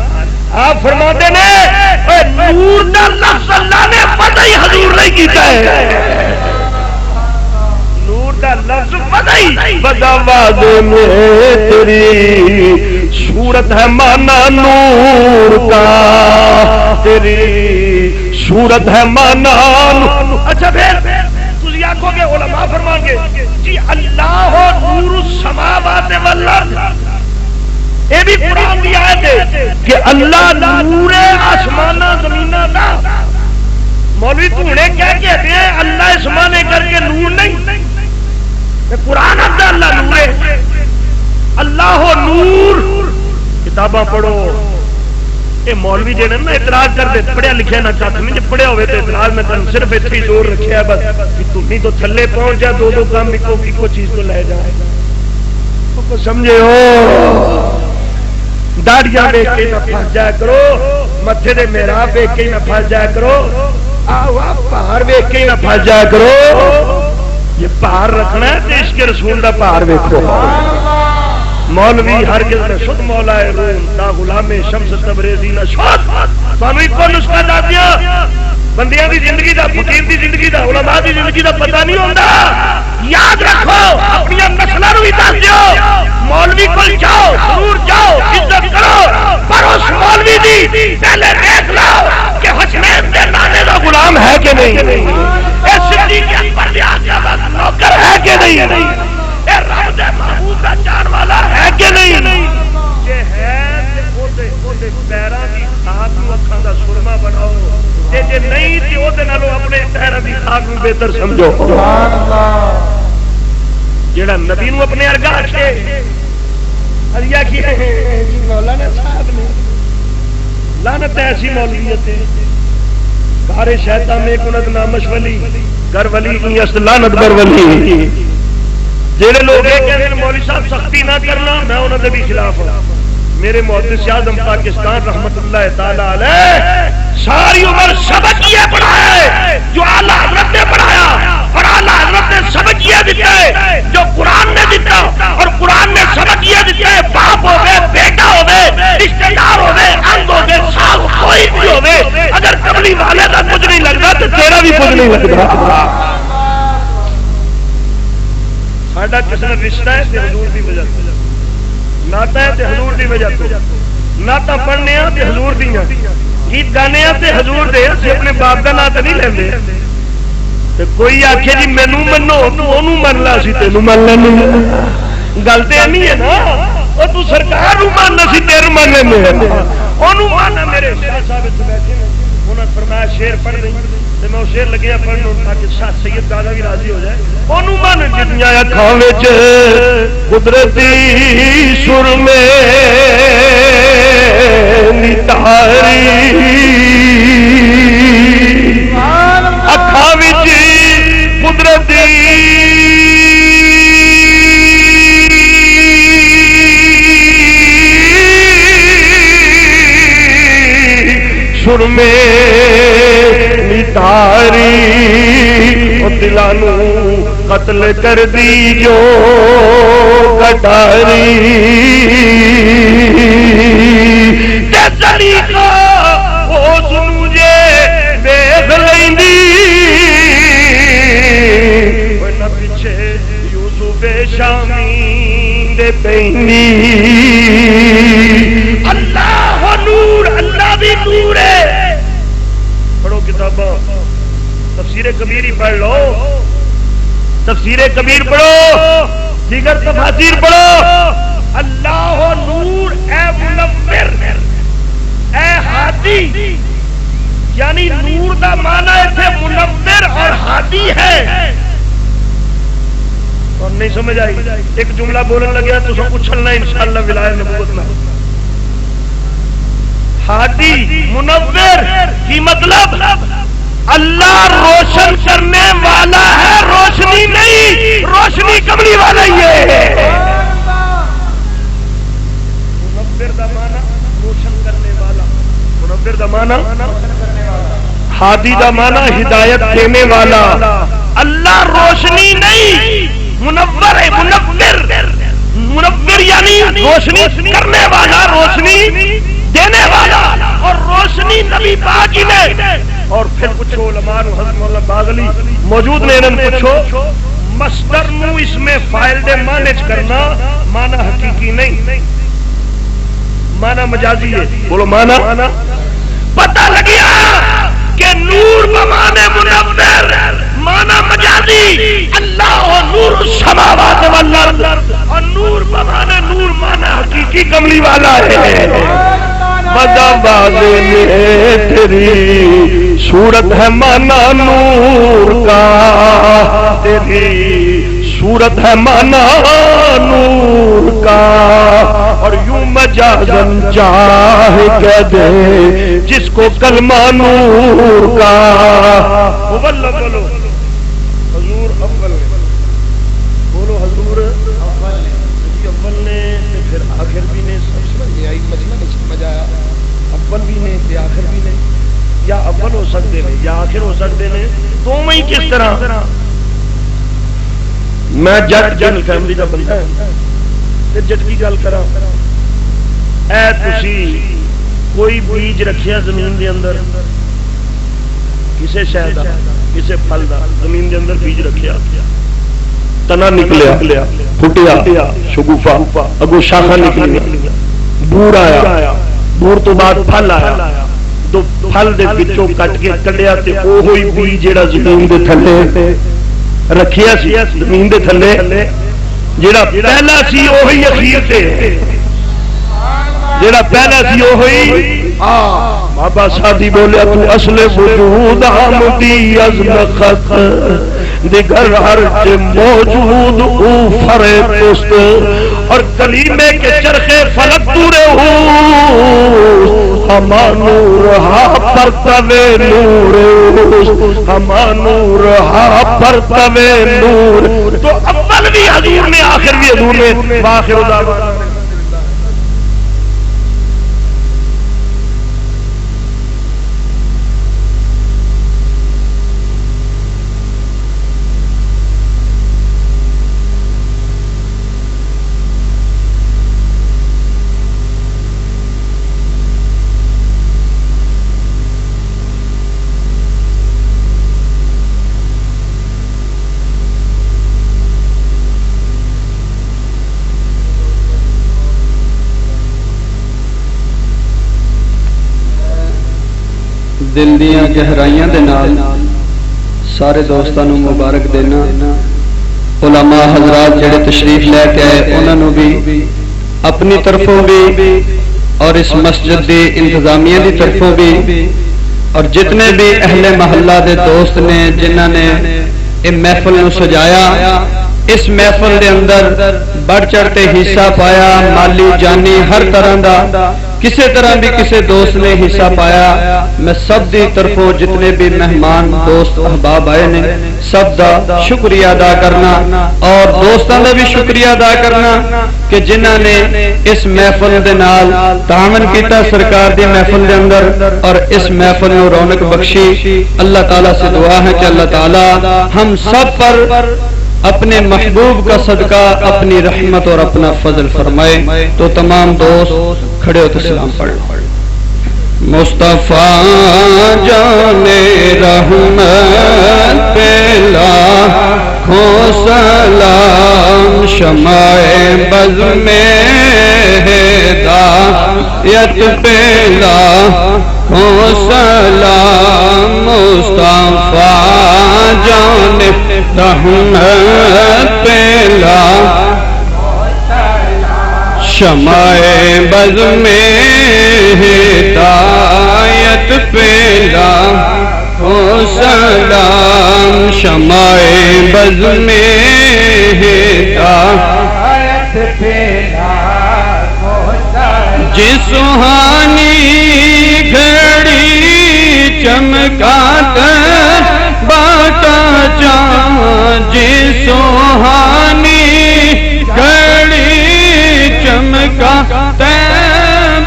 آپ فرماتے نے نور دا لفظ اللہ نے وضع ہی حضور نہیں کیتا ہے نور دا لفظ وضع ہی وضع وعدے میں تیری صورت ہے مانا نور کا تیری صورت ہے مانا اچھا پھر تجھے آنکھوں کے علماء فرمان گے جی اللہ نور السماوات والارض یہ بھی قرآن کی آیت ہے کہ اللہ نور آسمانہ زمینہ دا مولوی توڑے کیا کہتے ہیں اللہ اسمانے کر کے نور نہیں قرآن ابدا اللہ نور ہے اللہ نور کتاباں پڑھو یہ مولوی جہاں نا اعتراض کر دے پڑھیا لکھیا نہ کھ نہیں جی پڑھیا ہوئے تو اعتراض میں تم صرف اتنے ہی زور رکھا ہے بس کہ تمہیں تو تھلے پہنچ جا دو دو کام ایکو چیز تو لے جائے سمجھے ہو داڑیاں دیکھ کے نہ پھنس جایا کرو متھے دے محراب دیکھ کے نہ پھنس جایا کرو پہاڑ دیکھ کے نہ پھنس جایا کرو یہ پہاڑ رکھنا ہے تو عشق رسول دا پہاڑ دیکھو مولوی ہر کس نے شد مولا روم دا غلام شمس تبریزی نہ شد تمہیں کو نسخہ دا دیا بندیاں دی زندگی دا فقیر دی زندگی دا علماء دی زندگی دا پتہ نہیں ہوتا یاد رکھو اپنی نسلوں بھی دس دیو مولوی کو جاؤ ضرور جاؤ عزت کرو پر اس مولوی دی پہلے دیکھ لو کہ حسنین دے نانے دا غلام ہے کہ نہیں اے صدیق اکبر دی آقا دا نوکر ہے کہ نہیں اے رب دے محبوب دا جان والا ہے کہ نہیں یہ ہے تے او دے پیراں دی خاک نوں اکھاں دا سرما بناؤ تے جے نہیں تے او دے نالوں اپنے پیراں دی خاک نوں بہتر سمجھو سبحان اللہ جیڑا نبی نوں اپنے ارگا کے اریا کی مولانا صاحب نے لعنت ایسی مولویت ہے کار شیطان میں کنت نامش ولی گر ولی کی است لعنت گر ولی جیڑے لوگ یہ کہتے ہیں مولوی صاحب سختی نہ کرنا میں انہوں نے بھی خلاف ہوں میرے محدث اعظم پاکستان رحمت اللہ تعالی علیہ ساری عمر سبق یہ پڑھایا ہے جو اعلیٰ حضرت نے پڑھایا اور اعلیٰ حضرت نے سبق یہ دیتا ہے جو قرآن نے دیتا اور قرآن نے سبق یہ دیتا ہے باپ ہوئے بیٹا ہوئے رشتہ دار ہوئے انگ ہوئے ساگ کوئی بھی ہوئے اگر قبلی والے کا کچھ نہیں لگتا تو تیرا بھی کچھ نہیں لگتا ساڈا کس نے رشتہ ہے حضور دی وجہ سے ناتا ہے تے حضور دی وجہ سے ناتا پڑھنے تے حضور دیاں گیت گانے تے حضور دے اسی اپنے باپ دا نام تے نہیں لیندے تے کوئی آکھے جی مینوں منو تو اونوں من لا سی تینوں من لینی گل تے نہیں ہے نا او تو سرکار نوں من سی تینوں من لینے اونوں من میرے شاہ صاحب تے بیٹھے انہاں فرمایا شعر پڑھ رہی تے میں شعر لگیا پڑھن تاکہ شاہ سید دادا بھی راضی ہو جائے اونوں من جتنیاں اکھاں وچ قدرتی سر میں نتاری اکھاں وچ قدرتی سر میں نتاری دلانو قتل کر دی جو کٹاری طریقہ اس مجھے دیکھ لیندی نہ پیچھے یوسف شامی دے پینی اللہ نور اللہ بھی نور ہے پڑھو کتاباں تفسیر کبیر ہی پڑھ لو تفسیر کبیر پڑھو دیگر تفاسیر پڑھو اللہ نور اے منور اے ہادی یعنی نور دا معنی اتنے منور اور ہادی ہے. اور نہیں سمجھ آئی؟ ایک جملہ بولنے لگیا تو سب اچھلنا انشاءاللہ ولایت نبوت نہ. ہادی منور کی مطلب اللہ روشن کرنے والا ہے، روشنی نہیں، روشنی کملی والا ہی ہے. منور دا معنی روشن کرنے والا، منور دا معنی ہادی دا معنی ہدایت دینے والا. اللہ روشنی نہیں، منور ہے. منور یعنی روشنی کرنے والا، روشنی دینے والا. اور روشنی نبی پاک ہی نے. اور پھر پوچھو علماء حضرت مولانا باغلی موجود نے، انہوں پوچھو مصدر نو اس میں فاعل دے معنی کرنا معنی حقیقی نہیں، معنی مجازی ہے. بولو معنی. پتہ لگیا کہ نور بمعنی منور، معنی مجازی اللہ اور نور السماوات والارض، اور نور بمعنی نور معنی حقیقی کملی والا ہے. تیری صورت ہے مانا نور کا، تیری صورت ہے مانا نور کا. اور یوں مجازن چاہے کہہ دے جس کو کلمہ نور کا. بولو حضور اول، بولو حضور اول نے پھر آخر بھی نے. سب سمجھ آئی؟ مسئلہ نہیں سمجھ آیا؟ اول بھی نے تے آخر بھی نے، یا اول ہو سکتے ہیں یا آخر ہو سکتے ہیں، دونوں ہی کس طرح؟ میں جٹ فیملی کا بندہ ہے، جٹ کی گل کرا. اے تسی کوئی بیج رکھیا زمین دے اندر، کسے شے دا، کسے پھل دا، زمین دے اندر بیج رکھیا، تنا نکلیا، پھٹیا، شگوفا، اگو شاخا نکلی، بور آیا، بور تو بعد پھل آیا. تو پھل دے وچوں کٹ کے کڈیا تے اوہی بیج جیڑا زمین دے تھلے رکھیا سی، زمین دے تھلے جیڑا پہلا سی اوہی اخیر تے، جیڑا پہلا سی اوہی. بابا سادی بولیا تو اصل وجود آمدی از نخت دیگر ہر موجود او فرے پست. اور کلیمے کے چرخے فلک دورے ہو ہما نور ہا پرتوے نور، ہما نور ہا پرتوے نور. تو اول بھی حضور نے، آخر بھی حضور نے. واخر دعوانا دل دیاں گہرائیاں دے نال سارے دوستاں نو مبارک دینا. علماء حضرات جڑے تشریف لے کے آئے انہاں نو بھی اپنی طرفوں بھی اور اس مسجد دی انتظامیہ دی طرفوں بھی اور جتنے بھی اہل محلہ دے دوست نے جنہاں نے اس محفل نو سجایا، اس محفل دے اندر بڑھ چڑھ کے حصہ پایا، مالی جانی ہر طرح دا کسی طرح بھی کسی دوست نے حصہ پایا. میں سب دی طرفوں جتنے بھی مہمان دوست احباب آئے نے سب دا شکریہ ادا کرنا، اور دوستاں دا بھی شکریہ ادا کرنا کہ جنہاں نے اس محفل دے نال تعاون کیتا سرکار دی محفل دے اندر اور اس محفل نو رونق بخشی. اللہ تعالیٰ سے دعا ہے کہ اللہ تعالیٰ ہم سب پر اپنے محبوب کا صدقہ اپنی رحمت اور اپنا فضل فرمائے. تو تمام دوست کھڑے ہو تو سلام پڑھ. مصطفیٰ جان رحمت پہ لاکھوں سلام، شمع بز میں ہدایت پہ لاکھوں سلام. مصطفیٰ جان رحمت پہ شمع بز میں ہدایت پہلا ہو سلام شمع بز میں ہدایت پہلا ہو سلام جس سہانی گھڑی چمکا کر باتا چاند جس سہانی گھڑی چمکا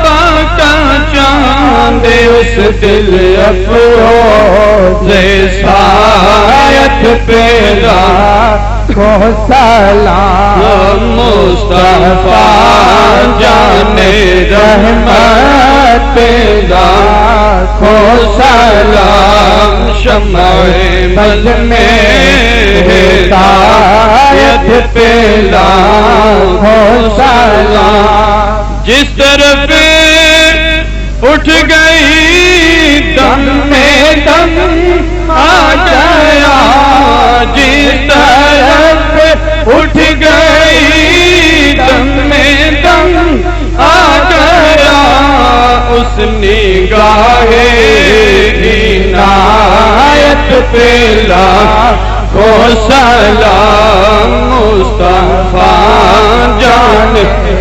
باتا چاند اس دل افروز سایت پہلا کو سلام مصطفیٰ جان رحمت پہلا کو سلام شمع بز میں ہدایت پہلا کو سلام جس طرف اٹھ گئی دم میں دم آ گیا جس طرف اٹھ گئی دم میں دم آ گیا اس نگاہ عنایت پہلا کو سلام مصطفیٰ جان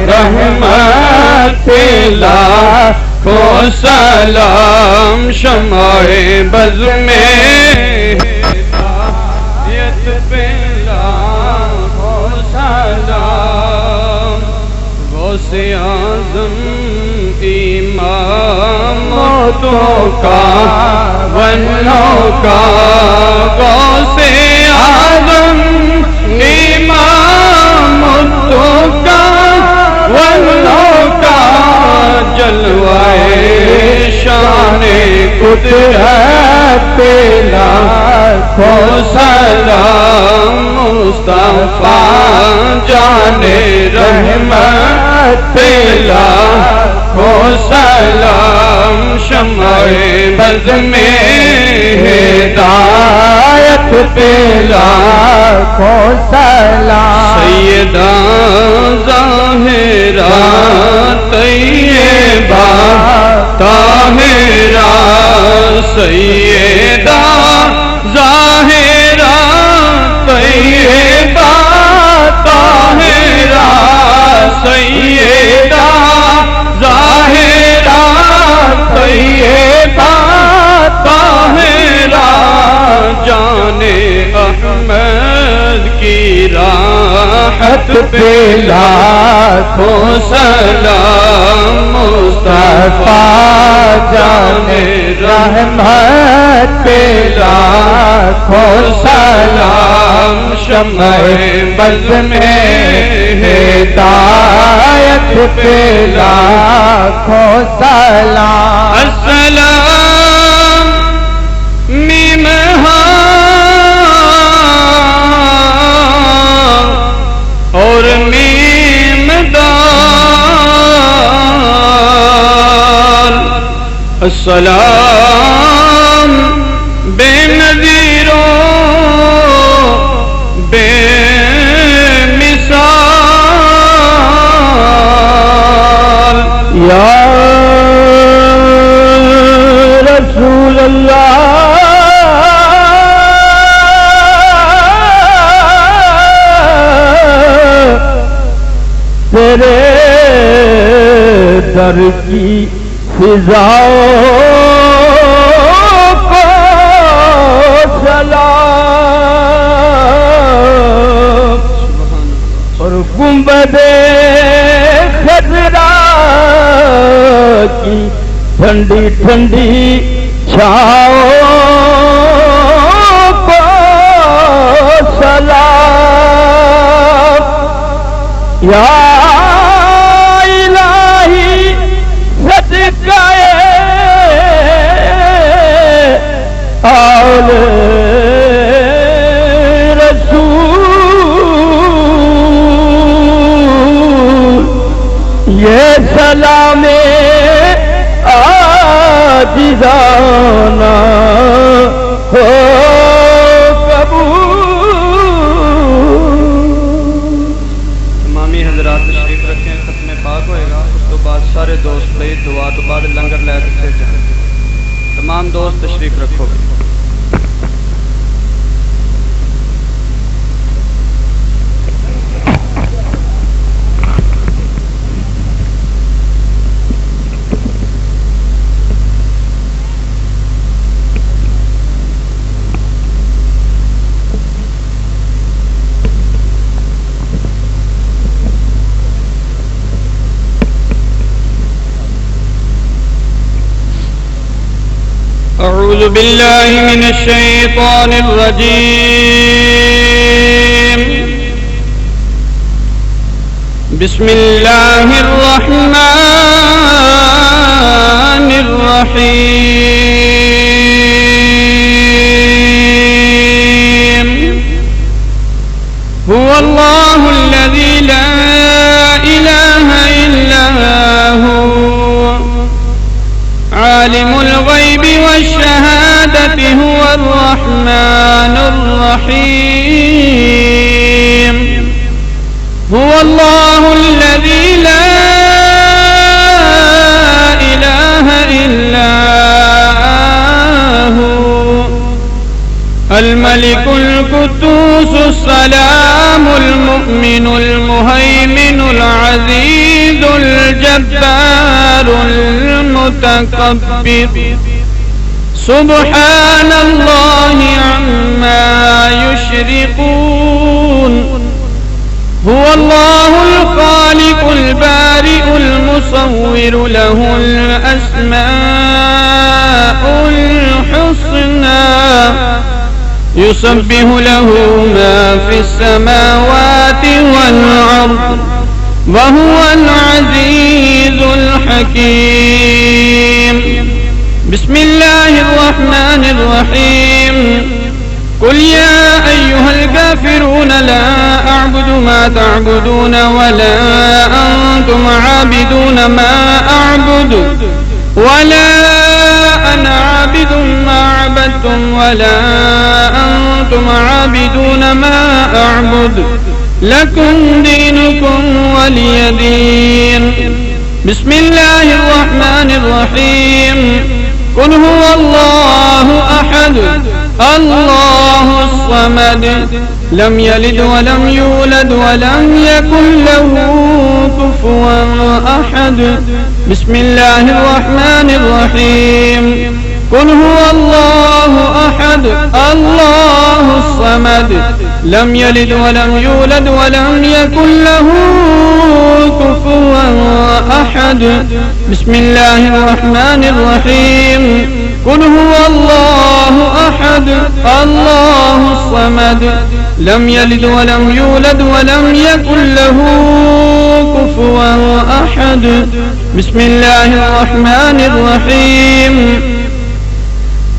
رحمت پہلا کو سلام شمع بز میں ہدایت پہلا کو سلام غوث اعظم امامتوں کا ونوں کا غوث اعظم امامتوں کا ونوں کا جلوائے شان قدرت پہلا کو سلام مصطفیٰ جان رحمت پہلا کو سلام شمع بز میں ہدایت پہلا کو سلام سیدہ ظاہرہ طیبہ طاہرہ سیدہ ظاہرہ طیبہ طاہرہ سیدہ ظاہرہ طیبہ طاہرہ جان احمد کی راحت پہلا کو سلام مصطفیٰ جان رحمت پہلا کو سلام شمع بز میں ہدایت پہلا کو سلام السلام میم اور میم دال السلام بے نظیروں بے مثال یا رسول اللہ تیرے در کی فضاؤں کو سلام اور گنبد خضرا کی ٹھنڈی ٹھنڈی چھاؤں کو سلام یا الہی صدقہ آل رسول یہ سلام عاجزانہ ہو امامی حضرات تشریف رکھیں ختم پاک ہوئے گا اس تو بعد سارے دوست لئی دعا تو بعد لنگر لے کے جائیں تمام دوست تشریف رکھو. أعوذ بالله من الشيطان الرجيم. بسم الله الرحمن الرحيم. هو الله الذي لا إله إلا هو عالم الغيب والشهادة هو الرحمن الرحيم. هو الله الذي لا إله إلا هو الملك القدوس السلام المؤمن المهيمن العزيز الجبار المتكبر سبحان الله عما يشركون. هو الله الخالق البارئ المصور له الأسماء الحسنى يسبح له ما في السماوات والأرض وهو العزيز الحكيم. بسم الله الرحمن الرحيم. قل يا أيها الكافرون لا أعبد ما تعبدون ولا أنتم عابدون ما أعبد ولا أنا عابد ما عبدتم ولا أنتم عابدون ما أعبد لكم دينكم ولي دين. بسم الله الرحمن الرحيم. قل هو الله أحد الله الصمد لم يلد ولم يولد ولم يكن له كفوا أحد. بسم الله الرحمن الرحيم. قل هو الله أحد الله الصمد لم يلد ولم يولد ولم يكن له كفوا أحد. بسم الله الرحمن الرحيم. قل هو الله أحد الله الصمد لم يلد ولم يولد ولم يكن له كفوا أحد. بسم الله الرحمن الرحيم.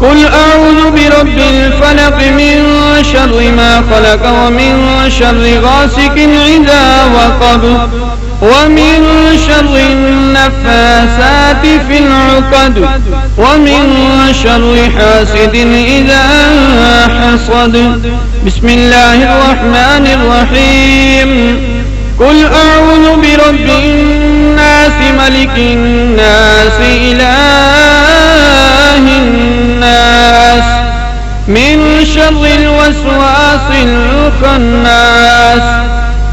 قل أعوذ برب الفلق من شر ما خلق ومن شر غاسق إذا وقب ومن شر النفاثات في العقد ومن شر حاسد إذا حصد. بسم الله الرحمن الرحيم. قل أعوذ برب الناس ملك الناس إله الناس من شر الوسواس الخناس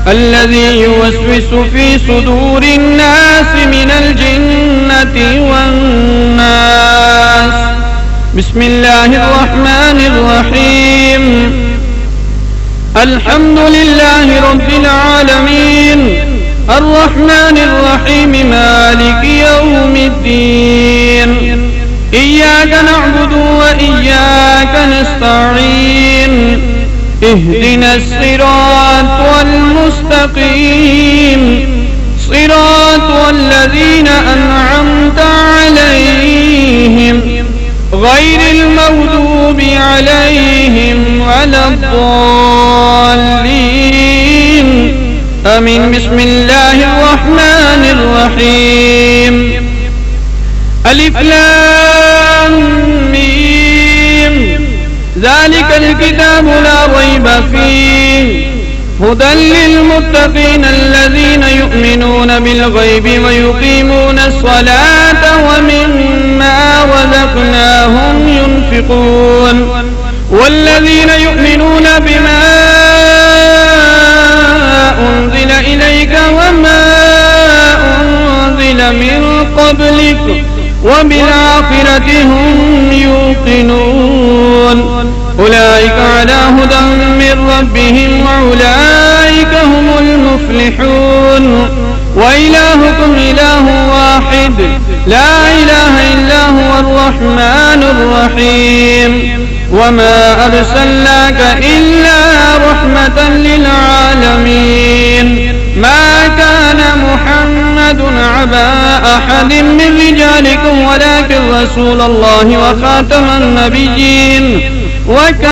الذي يوسوس في صدور الناس من الجنة والناس. بسم الله الرحمن الرحيم. الحمد لله رب العالمين الرحمن الرحيم مالك يوم الدين. إياك نعبد وإياك نستعين. اهدنا الصراط المستقيم صراط الذين أنعمت عليهم غير المغضوب عليهم ولا الضالين. آمين. بسم الله الرحمن الرحيم. ألف لام ميم ذلك الكتاب لا ريب فيه هدى للمتقين الذين يؤمنون بالغيب ويقيمون الصلاة ومما رزقناهم ينفقون والذين يؤمنون بما أنزل إليك وما أنزل من قبلك وبالآخرة هم يوقنون أولئك على هدى من ربهم وأولئك هم المفلحون وإلهكم إله واحد لا إله إلا هو الرحمن الرحيم وما أرسلناك إلا رحمة للعالمين ما كان محمد أبا أحد من رجالكم ولكن رسول الله وخاتم النبيين وكان